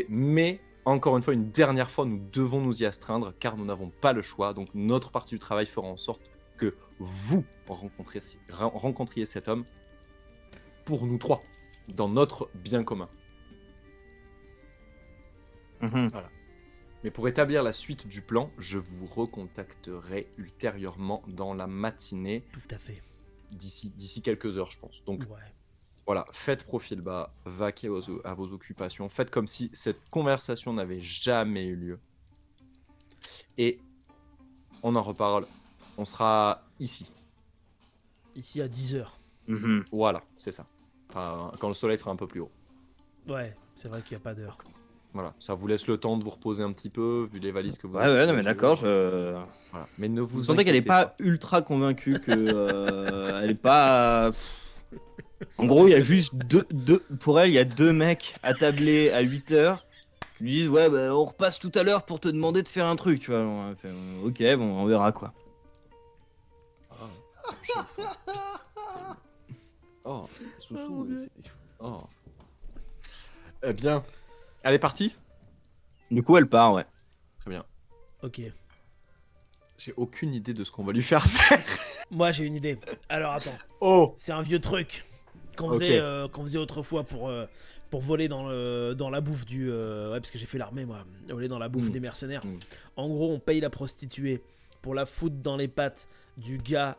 Mais, encore une fois, une dernière fois, nous devons nous y astreindre, car nous n'avons pas le choix. Donc, notre partie du travail fera en sorte que vous rencontriez cet homme pour nous trois, dans notre bien commun. Mhm. Mais pour établir la suite du plan, je vous recontacterai ultérieurement dans la matinée, Tout à fait. d'ici quelques heures, je pense. Donc, Ouais. voilà, faites profil bas, vaquez à vos occupations, faites comme si cette conversation n'avait jamais eu lieu. Et on en reparle, on sera ici. Ici à 10h. Mhm. Voilà, c'est ça. Enfin, quand le soleil sera un peu plus haut. Ouais, c'est vrai qu'il n'y a pas d'heure. Voilà, ça vous laisse le temps de vous reposer un petit peu, vu les valises que vous Ouais, avez. ouais, non, mais d'accord. Voilà. Mais ne Vous vous sentez qu'elle est inquiétez pas ultra convaincue que elle est pas. En gros, il y a juste pour elle, il y a 2 mecs attablés à 8 h qui lui disent ouais, bah, on repasse tout à l'heure pour te demander de faire un truc, tu vois. Alors, elle fait, ok, bon, on verra quoi. Oh, Soussou. Oh. Eh bien, elle est partie. Du coup, elle part, ouais. Très bien. Ok. J'ai aucune idée de ce qu'on va lui faire faire. Moi, j'ai une idée. Alors, attends. Oh. C'est un vieux truc qu'on Ok. faisait autrefois pour voler dans la bouffe du... ouais, parce que j'ai fait l'armée, moi. Voler dans la bouffe des mercenaires. En gros, on paye la prostituée pour la foutre dans les pattes du gars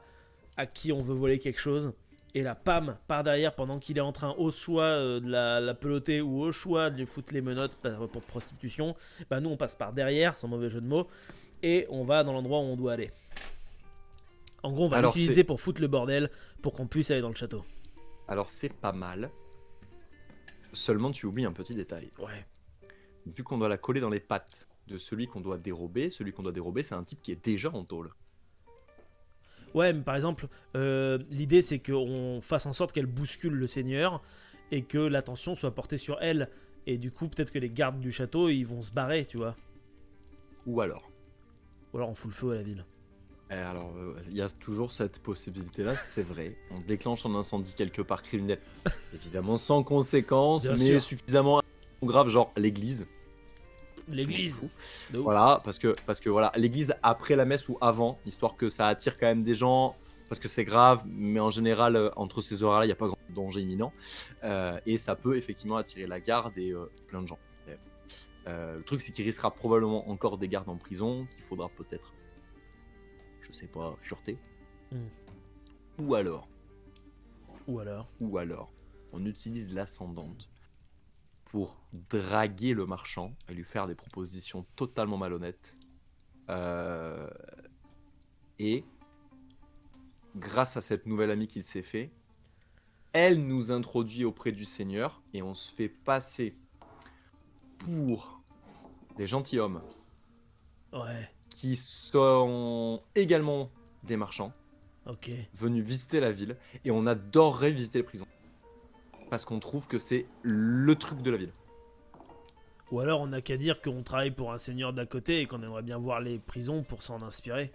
à qui on veut voler quelque chose. Et la pam par derrière pendant qu'il est en train au choix de la peloter ou au choix de lui foutre les menottes pour prostitution. Bah nous on passe par derrière, sans mauvais jeu de mots, et on va dans l'endroit où on doit aller. En gros on va l'utiliser pour foutre le bordel pour qu'on puisse aller dans le château. Alors c'est pas mal. Seulement tu oublies un petit détail. Ouais. Vu qu'on doit la coller dans les pattes de celui qu'on doit dérober c'est un type qui est déjà en tôle. Ouais, mais par exemple, l'idée c'est qu'on fasse en sorte qu'elle bouscule le seigneur et que l'attention soit portée sur elle. Et du coup, peut-être que les gardes du château, ils vont se barrer, tu vois. Ou alors on fout le feu à la ville. Alors, il y a toujours cette possibilité-là, c'est vrai. On déclenche un incendie quelque part criminel. Évidemment sans conséquences, Bien mais sûr. suffisamment grave, genre l'église. L'église. De ouf. Voilà, parce que voilà, l'église après la messe ou avant, histoire que ça attire quand même des gens, parce que c'est grave, mais en général, entre ces horaires-là, il n'y a pas grand danger imminent. Et ça peut effectivement attirer la garde et plein de gens. Le truc, c'est qu'il risquera probablement encore des gardes en prison, qu'il faudra peut-être, je sais pas, fureter. Ou alors, on utilise l'ascendante pour draguer le marchand et lui faire des propositions totalement malhonnêtes. Et grâce à cette nouvelle amie qu'il s'est fait, elle nous introduit auprès du seigneur et on se fait passer pour des gentilshommes Ouais, qui sont également des marchands ok. venus visiter la ville et on adorerait visiter les prisons parce qu'on trouve que c'est le truc de la ville. Ou alors on n'a qu'à dire qu'on travaille pour un seigneur d'à côté et qu'on aimerait bien voir les prisons pour s'en inspirer.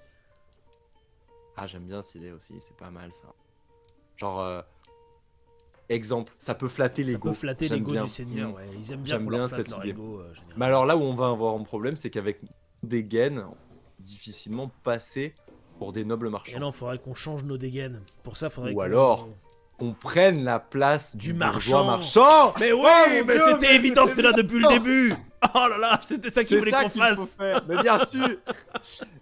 Ah, j'aime bien cette idée aussi, c'est pas mal ça. Genre, exemple, ça peut flatter l'ego. Ça peut flatter l'ego du seigneur, ouais. Ils aiment bien J'aime qu'on bien leur flatte cette leur idée. ego, généralement. Mais alors là où on va avoir un problème, c'est qu'avec des gaines, on peut difficilement passer pour des nobles marchands. Et non, faudrait qu'on change nos dégaines. Pour ça, faudrait Ou qu'on... alors, on prenne la place Du bourgeois marchand. marchand. Mais oui, Oh, mon mais Dieu, c'était mais évident, c'était là c'était depuis le début. Oh là là, c'était ça qu'il C'est voulait ça qu'on qu'il faut fasse. faire, mais bien sûr.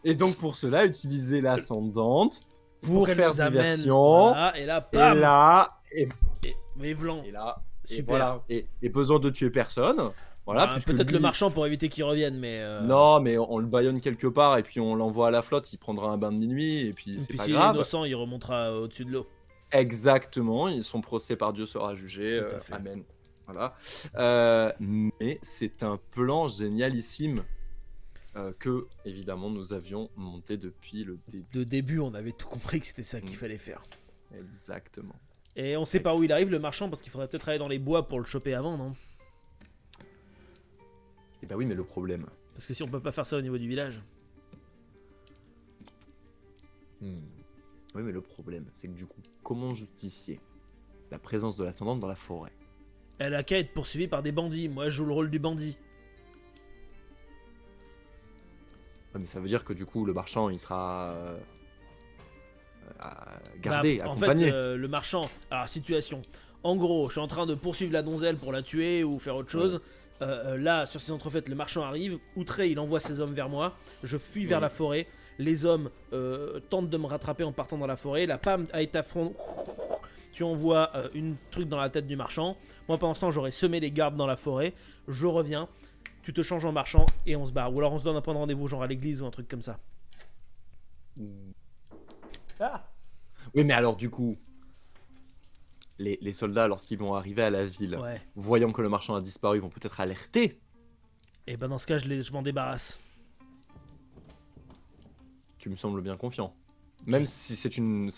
Et donc pour cela, utiliser l'ascendante pour qu'elle faire nous amène, diversion. voilà, et là, Et bam. là, Mais vlan. et là, et Super. voilà, et besoin de tuer personne. Voilà, Bah, puisque peut-être lui- le marchand pour éviter qu'il revienne, mais... Non, mais on le baïonne quelque part et puis on l'envoie à la flotte. Il prendra un bain de minuit et puis Et c'est puis pas s'il est grave. innocent, il remontera au-dessus de l'eau. Exactement, son procès par Dieu sera jugé. Tout à fait. Amen. Voilà. Mais c'est un plan génialissime que, évidemment, nous avions monté depuis le début. De début, on avait tout compris que c'était ça qu'il fallait faire. Exactement. Et on sait par où il arrive, le marchand, parce qu'il faudrait peut-être aller dans les bois pour le choper avant, non? Et bah oui, mais le problème. Parce que si on peut pas faire ça au niveau du village. Oui, mais le problème, c'est que du coup, comment justifier la présence de l'ascendante dans la forêt? Elle a qu'à être poursuivie par des bandits. Moi, je joue le rôle du bandit. Ouais, mais ça veut dire que du coup, le marchand, il sera gardé, Bah, en accompagné. fait, le marchand... Alors, situation. En gros, je suis en train de poursuivre la donzelle pour la tuer ou faire autre chose. Là, sur ces entrefaites, le marchand arrive. Outré, il envoie ses hommes vers moi. Je fuis vers la forêt. Les hommes tentent de me rattraper en partant dans la forêt. La pam à ta front. Tu envoies une truc dans la tête du marchand. Moi, pendant ce temps, j'aurais semé les gardes dans la forêt. Je reviens. Tu te changes en marchand et on se barre. Ou alors on se donne un point de rendez-vous, genre à l'église ou un truc comme ça. Oui, mais alors du coup, les soldats, lorsqu'ils vont arriver à la ville, Ouais. voyant que le marchand a disparu, vont peut-être alerter. Et ben dans ce cas, je m'en débarrasse. Tu me sembles bien confiant. Même si c'est une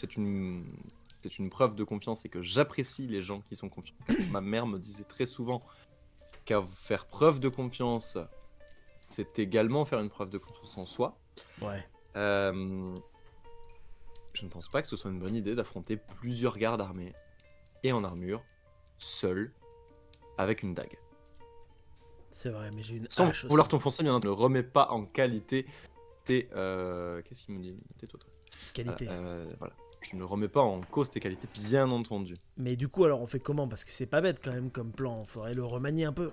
preuve de confiance et que j'apprécie les gens qui sont confiants. Ma mère me disait très souvent qu'à faire preuve de confiance, c'est également faire une preuve de confiance en soi. Ouais. Je ne pense pas que ce soit une bonne idée d'affronter plusieurs gardes armés et en armure, seul, avec une dague. C'est vrai, mais j'ai une Sans hache vouloir aussi. t'enfoncer, bien entendu, ne remets pas en qualité tes... Qu'est-ce qu'il me dit? Tais-toi, toi. Qualité. Voilà. Je ne remets pas en cause tes qualités, bien entendu. Mais du coup, alors on fait comment? Parce que c'est pas bête quand même comme plan. Faudrait le remanier un peu.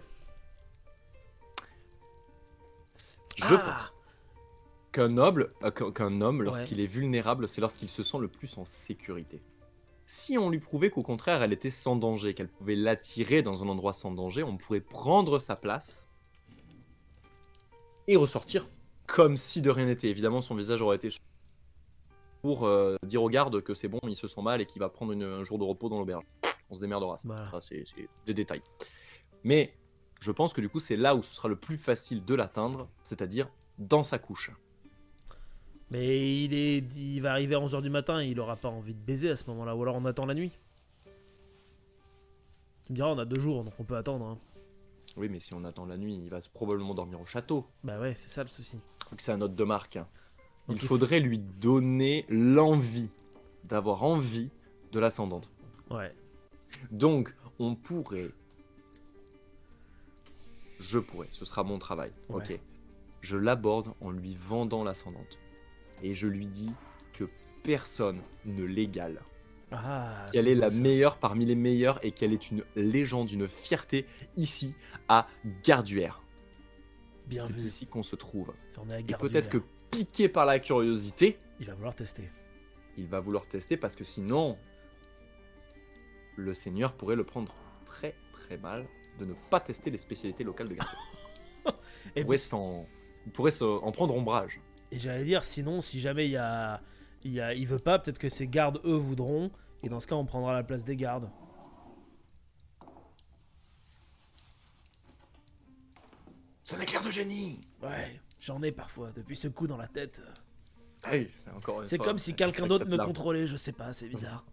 Je Ah pense qu'un homme, Ouais. lorsqu'il est vulnérable, c'est lorsqu'il se sent le plus en sécurité. Si on lui prouvait qu'au contraire, elle était sans danger, qu'elle pouvait l'attirer dans un endroit sans danger, on pourrait prendre sa place et ressortir comme si de rien n'était. Évidemment, son visage aurait été pour dire aux gardes que c'est bon, il se sent mal et qu'il va prendre un jour de repos dans l'auberge. On se démerdera. Voilà. Ça, c'est des détails. Mais je pense que du coup, c'est là où ce sera le plus facile de l'atteindre, c'est-à-dire dans sa couche. Mais il va arriver à 11h du matin, il aura pas envie de baiser à ce moment-là. Ou alors on attend la nuit. Tu me diras, on a 2 jours, donc on peut attendre. Hein. Oui, mais si on attend la nuit, il va probablement dormir au château. Bah ouais, c'est ça le souci. Donc c'est un hôte de marque. Hein. Donc Il faudrait lui donner l'envie, d'avoir envie de l'ascendante. Ouais. Donc, on pourrait... Je pourrais, ce sera mon travail. Ouais. Ok. Je l'aborde en lui vendant l'ascendante. Et je lui dis que personne ne l'égale. Ah, Qu'elle c'est est beau, la ça. meilleure parmi les meilleurs et qu'elle est une légende, une fierté ici à Garduère. Bien C'est vu. ici qu'on se trouve. On est à Et Garduère. peut-être que piqué par la curiosité, Il va vouloir tester. il va vouloir tester parce que sinon, le seigneur pourrait le prendre très très mal de ne pas tester les spécialités locales de Garduère. Et, Il pourrait en prendre ombrage. et j'allais dire, sinon, si jamais il veut pas, peut-être que ses gardes, eux, voudront. Et dans ce cas, on prendra la place des gardes. C'est un éclair de génie. Ouais, j'en ai parfois, depuis ce coup dans la tête. Oui, c'est encore une C'est fois, comme si cette quelqu'un d'autre me tête-là. contrôlait, je sais pas, c'est bizarre.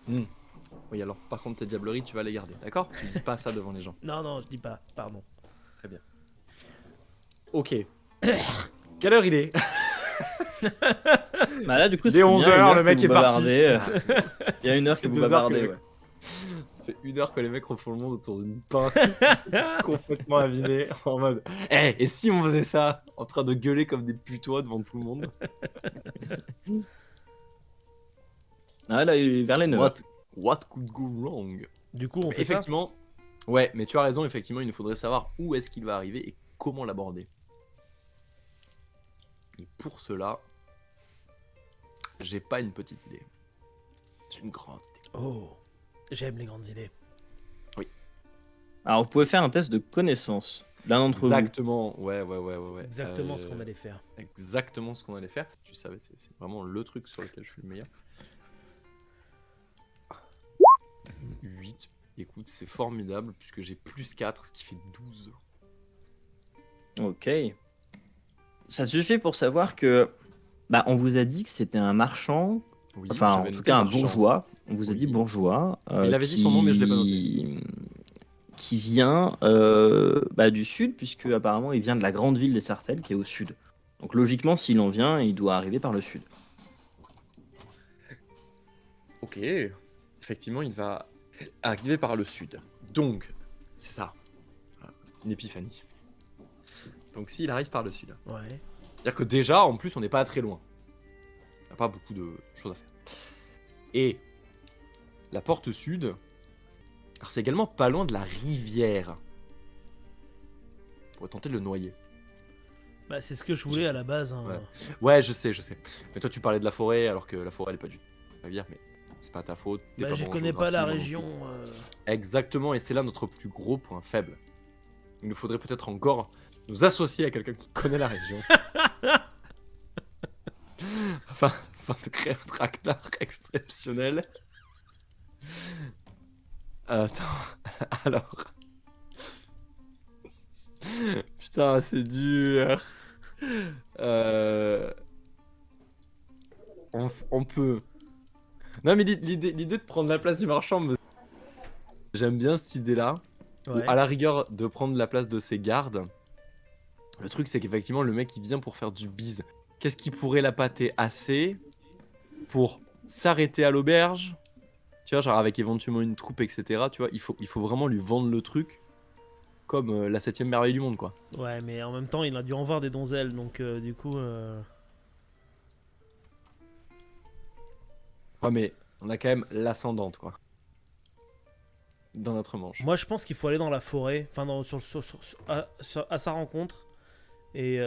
Oui, alors par contre, tes diableries, tu vas les garder, d'accord? Tu dis pas ça devant les gens. Non, non, je dis pas, pardon. Très bien. Ok. Quelle heure il est? Bah là, du coup, Il est ça fait 11 bien une heures, heure le que mec vous est parti. bavardez. Il y a une heure Ça que fait vous 2 heures que bavardez, le- ouais. Ça fait 1 heure que les mecs refont le monde autour d'une pinte. Complètement aviné. En mode. Et si on faisait ça? En train de gueuler comme des putois devant tout le monde. Ah, là, vers les 9 heures. What could go wrong? Du coup, on Mais fait ça. effectivement. Ouais, mais tu as raison, effectivement, il nous faudrait savoir où est-ce qu'il va arriver et comment l'aborder. Et pour cela, j'ai pas une petite idée. J'ai une grande idée. Oh, j'aime les grandes idées. Alors, vous pouvez faire un test de connaissance. L'un d'entre vous. Exactement, ouais. Exactement ce qu'on allait faire. Exactement ce qu'on allait faire. Tu savais, c'est vraiment le truc sur lequel je suis le meilleur. 8. Écoute, c'est formidable puisque j'ai plus 4, ce qui fait 12. Ok. Ça te suffit pour savoir que. Bah, on vous a dit que c'était un marchand. Oui, Enfin, en j'avais tout noté cas, un marchand. bourgeois. On vous a Oui. dit bourgeois. Il avait dit son nom, mais je l'ai pas noté. Qui vient du sud, puisque apparemment il vient de la grande ville des Sartelles, qui est au sud. Donc logiquement, s'il en vient, il doit arriver par le sud. Ok. Effectivement, il va arriver par le sud. Donc, c'est ça. Voilà, une épiphanie. Donc, s'il arrive par le sud. Ouais. C'est-à-dire que déjà, en plus, on n'est pas très loin. Il n'y a pas beaucoup de choses à faire. Et la porte sud, alors c'est également pas loin de la rivière. On pourrait tenter de le noyer. Bah, c'est ce que je voulais à la base. Hein. Ouais. Ouais, je sais. Mais toi, tu parlais de la forêt, alors que la forêt, elle est pas du tout rivière, mais c'est pas ta faute. t'es Bah, pas je bon en connais pas la géographie, moi non région. plus. Exactement, et c'est là notre plus gros point faible. Il nous faudrait peut-être encore nous associer à quelqu'un qui connaît la région. afin de créer un traquenard exceptionnel. Attends, alors. Putain, c'est dur. Euh, on peut. Non, mais l'idée de prendre la place du marchand, j'aime bien cette idée-là. Ou Ouais. à la rigueur, de prendre la place de ses gardes. Le truc, c'est qu'effectivement, le mec, il vient pour faire du bise. Qu'est-ce qui pourrait l'appâter assez pour s'arrêter à l'auberge? Tu vois, genre avec éventuellement une troupe, etc. Tu vois, il faut vraiment lui vendre le truc comme la 7ème merveille du monde, quoi. Ouais, mais en même temps, il a dû en voir des donzelles, donc du coup. Ouais, mais on a quand même l'ascendante, quoi. Dans notre manche. Moi, je pense qu'il faut aller dans la forêt, enfin, à sa rencontre. Et.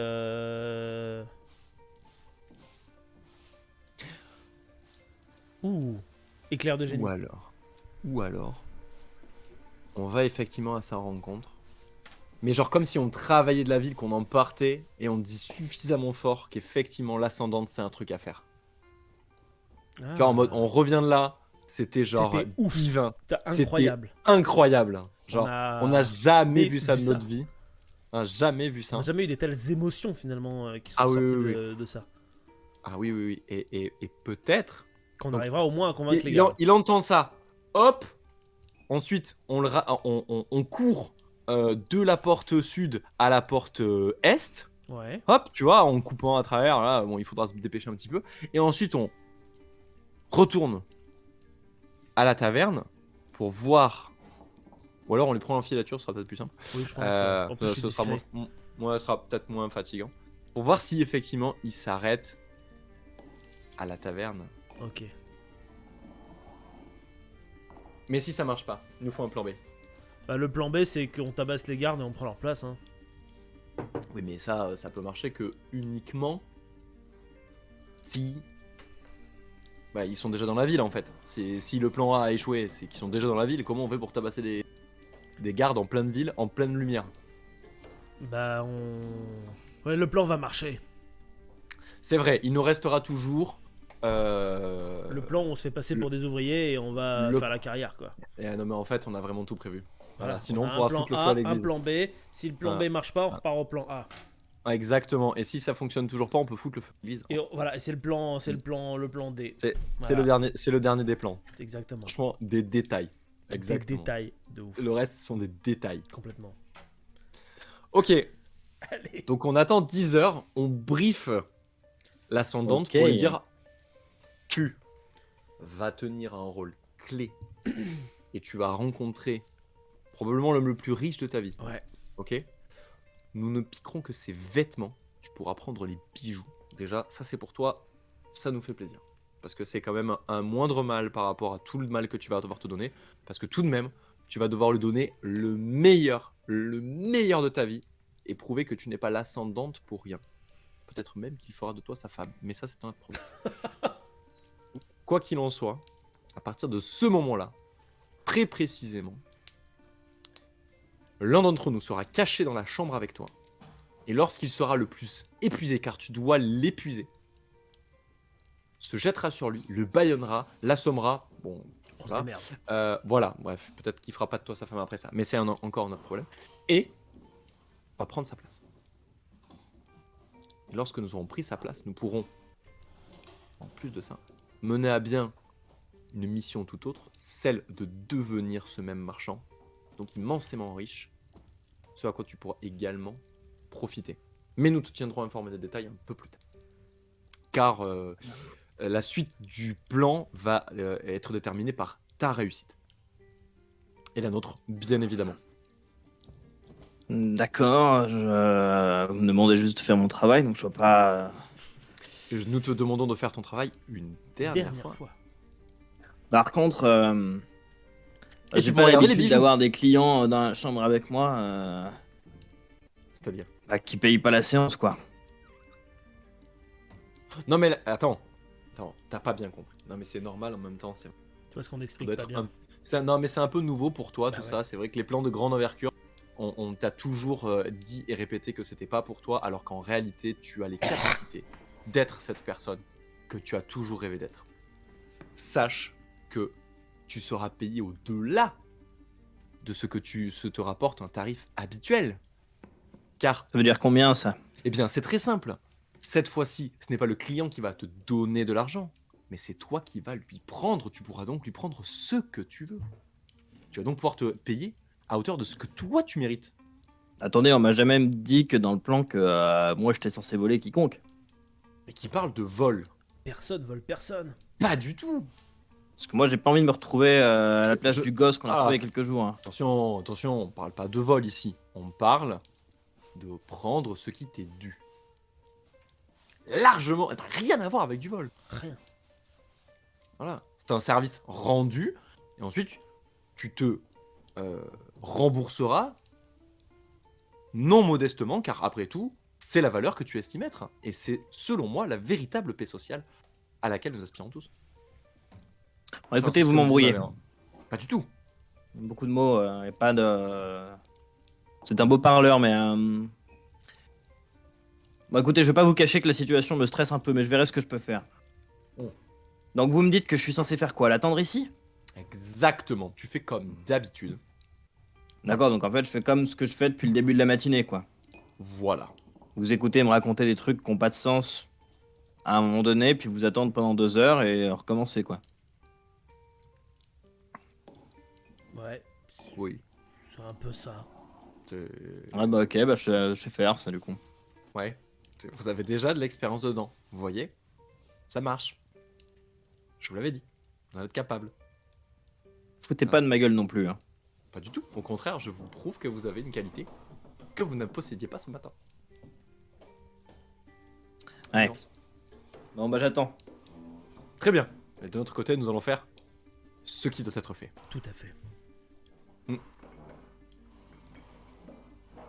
Ouh, éclair de génie. Ou alors, on va effectivement à sa rencontre. Mais genre comme si on travaillait de la ville, qu'on en partait, et on dit suffisamment fort qu'effectivement l'ascendante c'est un truc à faire. Ah, Tu vois, en mode on revient de là, c'était genre c'était ouf, divin. c'était C'était incroyable. incroyable. Genre, on n'a jamais vu ça de vu notre vie. On n'a jamais vu On ça. n'a jamais eu des telles émotions finalement qui sont Ah oui, sorties oui, de ça. Ah oui, oui, oui. Et peut-être. Qu'on Donc, arrivera au moins à convaincre les gars. il entend ça. Hop. Ensuite, on court de la porte sud à la porte est. Ouais. Hop, tu vois, en coupant à travers. Là, bon, il faudra se dépêcher un petit peu. Et ensuite, on retourne à la taverne pour voir. Ou alors, on les prend en filature, ce sera peut-être plus simple. Oui, je pense. En plus, je suis Ce sera discret. ce sera peut-être moins fatigant. Pour voir si effectivement il s'arrête à la taverne. Ok. Mais si ça marche pas, il nous faut un plan B. Bah, le plan B, c'est qu'on tabasse les gardes et on prend leur place. Hein. Oui, mais ça peut marcher que uniquement si. Bah, ils sont déjà dans la ville en fait. Si le plan A a échoué, c'est qu'ils sont déjà dans la ville. Comment on fait pour tabasser des gardes en pleine ville, en pleine lumière? Bah, Ouais, le plan va marcher. C'est vrai, il nous restera toujours. Le plan, on se fait passer pour des ouvriers et on va faire la carrière, quoi. Et non, mais en fait, on a vraiment tout prévu. Voilà, sinon on on a pourra un plan foutre le feu A, à un l'église. plan B. Si le plan B marche pas, on repart au plan A. Ah, exactement. Et si ça fonctionne toujours pas, on peut foutre le feu à l'église. Et voilà, c'est le plan D. C'est Voilà. le dernier des plans. Exactement. Franchement, des détails. Exactement. Des détails de ouf. Le reste sont des détails. Complètement. Ok. Allez. Donc on attend 10 heures, on brief l'ascendante Ok. pour lui dire tu vas tenir un rôle clé et tu vas rencontrer probablement l'homme le plus riche de ta vie. Ouais. Ok. Nous ne piquerons que ses vêtements. Tu pourras prendre les bijoux. Déjà, ça c'est pour toi, ça nous fait plaisir. Parce que c'est quand même un moindre mal par rapport à tout le mal que tu vas devoir te donner. Parce que tout de même, tu vas devoir lui donner le meilleur de ta vie et prouver que tu n'es pas l'ascendante pour rien. Peut-être même qu'il fera de toi sa femme. Mais ça, c'est un autre problème. Quoi qu'il en soit, à partir de ce moment-là, très précisément, l'un d'entre nous sera caché dans la chambre avec toi. Et lorsqu'il sera le plus épuisé, car tu dois l'épuiser, se jettera sur lui, le bâillonnera, l'assommera. Bon, On se voilà. démerde. Voilà, bref, peut-être qu'il fera pas de toi sa femme après ça. Mais c'est encore un autre problème. Et on va prendre sa place. Et lorsque nous aurons pris sa place, nous pourrons, en plus de ça, mener à bien une mission tout autre, celle de devenir ce même marchand, donc immensément riche, ce à quoi tu pourras également profiter. Mais nous te tiendrons informé des détails un peu plus tard. Car la suite du plan va être déterminée par ta réussite. Et la nôtre, bien évidemment. D'accord, vous me demandez juste de faire mon travail, donc je vois pas. Nous te demandons de faire ton travail une dernière fois. Par contre, Et j'ai tu pas peux regarder les l'habitude bijoux. d'avoir des clients dans la chambre avec moi C'est-à-dire qui payent pas la séance, quoi. Non mais attends, t'as pas bien compris. Non mais c'est normal en même temps, c'est Tu vois ce qu'on ça explique doit pas être bien. non mais c'est un peu nouveau pour toi Bah tout ouais. ça. C'est vrai que les plans de grande envergure, on t'a toujours dit et répété que c'était pas pour toi, alors qu'en réalité tu as les capacités d'être cette personne que tu as toujours rêvé d'être. Sache que tu seras payé au-delà de ce que se te rapporte un tarif habituel. Car, Ça veut dire combien ça? eh bien, c'est très simple. Cette fois-ci, ce n'est pas le client qui va te donner de l'argent, mais c'est toi qui vas lui prendre. Tu pourras donc lui prendre ce que tu veux. Tu vas donc pouvoir te payer à hauteur de ce que toi tu mérites. Attendez, on m'a jamais dit que dans le plan que moi j'étais censé voler quiconque. Mais qui parle de vol. Personne vole personne. Pas du tout. Parce que moi j'ai pas envie de me retrouver à la place Je- du gosse qu'on a Ah. trouvé il y a quelques jours. Hein. Attention, attention, on parle pas de vol ici. On parle de prendre ce qui t'est dû. Largement, ça n'a rien à voir avec du vol. Rien. Voilà, c'est un service rendu, et ensuite tu te rembourseras non modestement, car après tout, c'est la valeur que tu estimes être. Et c'est, selon moi, la véritable paix sociale à laquelle nous aspirons tous. Bon, écoutez, Enfin, c'est vous ce que me m'embrouillez. disait ma mère. Pas du tout. Beaucoup de mots et pas de. C'est un beau parleur, mais. Bon, écoutez, je vais pas vous cacher que la situation me stresse un peu, mais je verrai ce que je peux faire. Oh. Donc vous me dites que je suis censé faire quoi? L'attendre ici? Exactement, tu fais comme d'habitude. D'accord, donc en fait je fais comme ce que je fais depuis le début de la matinée, quoi. Voilà. Vous écoutez me raconter des trucs qui n'ont pas de sens à un moment donné, puis vous attendre pendant 2 heures et recommencer, quoi. Ouais, Oui. c'est un peu ça. Ouais, bah ok, bah je sais faire ça du coup. Ouais. Vous avez déjà de l'expérience dedans. Vous voyez? Ça marche. Je vous l'avais dit. Vous en êtes capable. Foutez pas de ma gueule non plus. Hein. Pas du tout. Au contraire, je vous prouve que vous avez une qualité que vous ne possédiez pas ce matin. Ouais. Bon bah j'attends. Très bien. Et de notre côté, nous allons faire ce qui doit être fait. Tout à fait.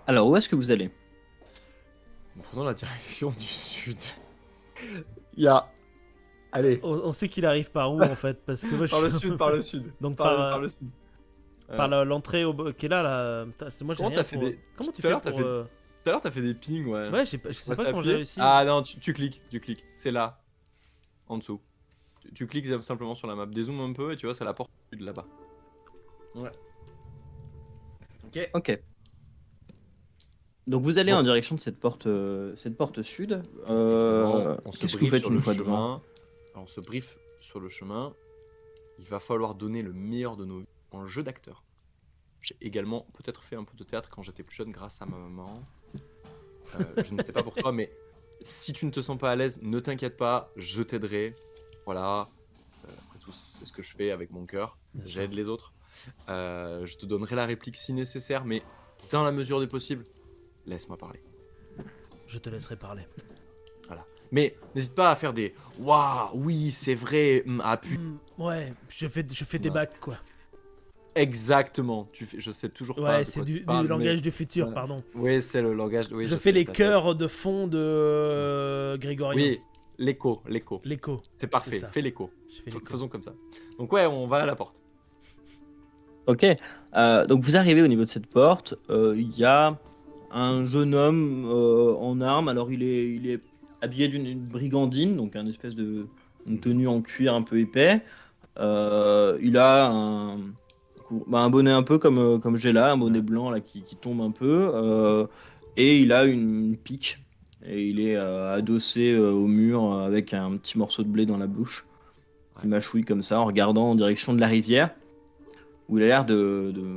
Alors où est-ce que vous allez? Nous prenons la direction du sud. Il y a... Allez. On sait qu'il arrive par où en fait parce que moi, Par le sud, par le sud. Donc par le sud. par l'entrée qui est là. Putain, moi, j'ai Comment rien t'as fait pour- des- Comment tu tout à fais l'heure, pour Tout à l'heure, t'as fait des pings, ouais. Ouais, je sais pas Reste comment j'ai appuyé. réussi. Ah non, tu cliques, C'est là. En dessous. Tu cliques simplement sur la map. Dézoome un peu et tu vois, c'est la porte sud là-bas. Ouais. Ok. Ok. Donc vous allez Bon. en direction de cette porte sud. Évidemment, on se Qu'est-ce que vous briefe faites sur une le fois devant? chemin. Alors, on se briefe sur le chemin. Il va falloir donner le meilleur de nos vies en jeu d'acteur. J'ai également peut-être fait un peu de théâtre quand j'étais plus jeune grâce à ma maman. Je ne sais pas pour toi, mais si tu ne te sens pas à l'aise, ne t'inquiète pas, je t'aiderai. Voilà. Après tout, c'est ce que je fais avec mon cœur. Bien sûr. J'aide les autres. Je te donnerai la réplique si nécessaire, mais dans la mesure du possible, laisse-moi parler. Je te laisserai parler. Mais n'hésite pas à faire des waouh, oui, c'est vrai, appuie. Ouais, je fais des Non. bacs quoi. Exactement. Je sais toujours pas. Ouais, de c'est quoi tu du parles, mais- langage du futur, voilà. pardon. Oui, c'est le langage. Oui, je sais, fais les t'inquiète. chœurs de fond de Grégorien. Oui, l'écho. L'écho. C'est parfait. ça. Fais l'écho. Je fais l'écho. Faisons comme ça. Donc ouais, on va à la porte. Ok. Donc vous arrivez au niveau de cette porte. Il y a un jeune homme en armes. Alors il est habillé d'une brigandine, donc une espèce de une tenue en cuir un peu épais. Il a un bonnet un peu comme j'ai là, un bonnet blanc là qui tombe un peu. Et il a une pique. Et il est adossé au mur avec un petit morceau de blé dans la bouche. Il mâchouille comme ça en regardant en direction de la rivière. Où il a l'air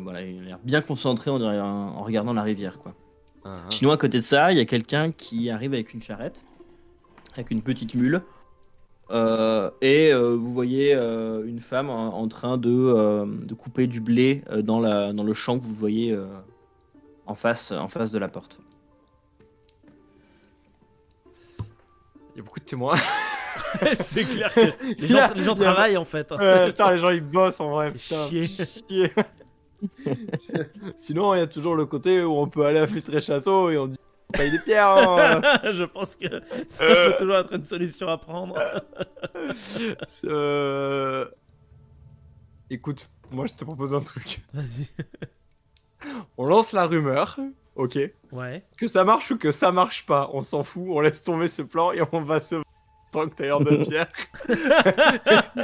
voilà, il a l'air bien concentré en regardant la rivière, quoi. Sinon, à côté de ça, il y a quelqu'un qui arrive avec une charrette, avec une petite mule. Vous voyez une femme en train de couper du blé dans le champ que vous voyez en face de la porte. Il y a beaucoup de témoins. c'est clair que les gens travaillent en fait. Putain, les gens ils bossent en vrai. Putain, Chier. chier. Sinon, il y a toujours le côté où on peut aller à Filtré Château et on dit on paye des pierres. Hein. Je pense que ça peut toujours être une solution à prendre. Écoute, moi je te propose un truc. Vas-y. On lance la rumeur, ok. Ouais. Que ça marche ou que ça marche pas, on s'en fout, on laisse tomber ce plan et on va se tant que tailleur de pierre.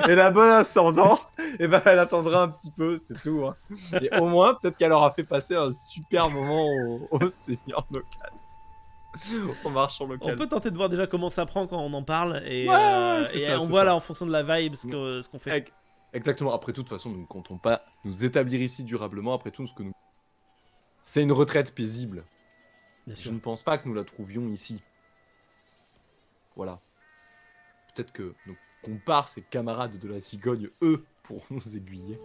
Et la bonne ascendant, et ben elle attendra un petit peu, c'est tout. Hein. Et au moins, peut-être qu'elle aura fait passer un super moment au seigneur local. Au marchand On local. peut tenter de voir déjà comment ça prend quand on en parle. Et, Ouais, c'est ça, on c'est voit ça. là en fonction de la vibe ce qu'on fait. Exactement. Après, de toute façon, nous ne comptons pas nous établir ici durablement. Après tout, ce que nous... c'est une retraite paisible. Bien Je sûr. ne pense pas que nous la trouvions ici. Voilà. Peut-être que nos compars, ces camarades de la cigogne, eux, pourront nous aiguiller.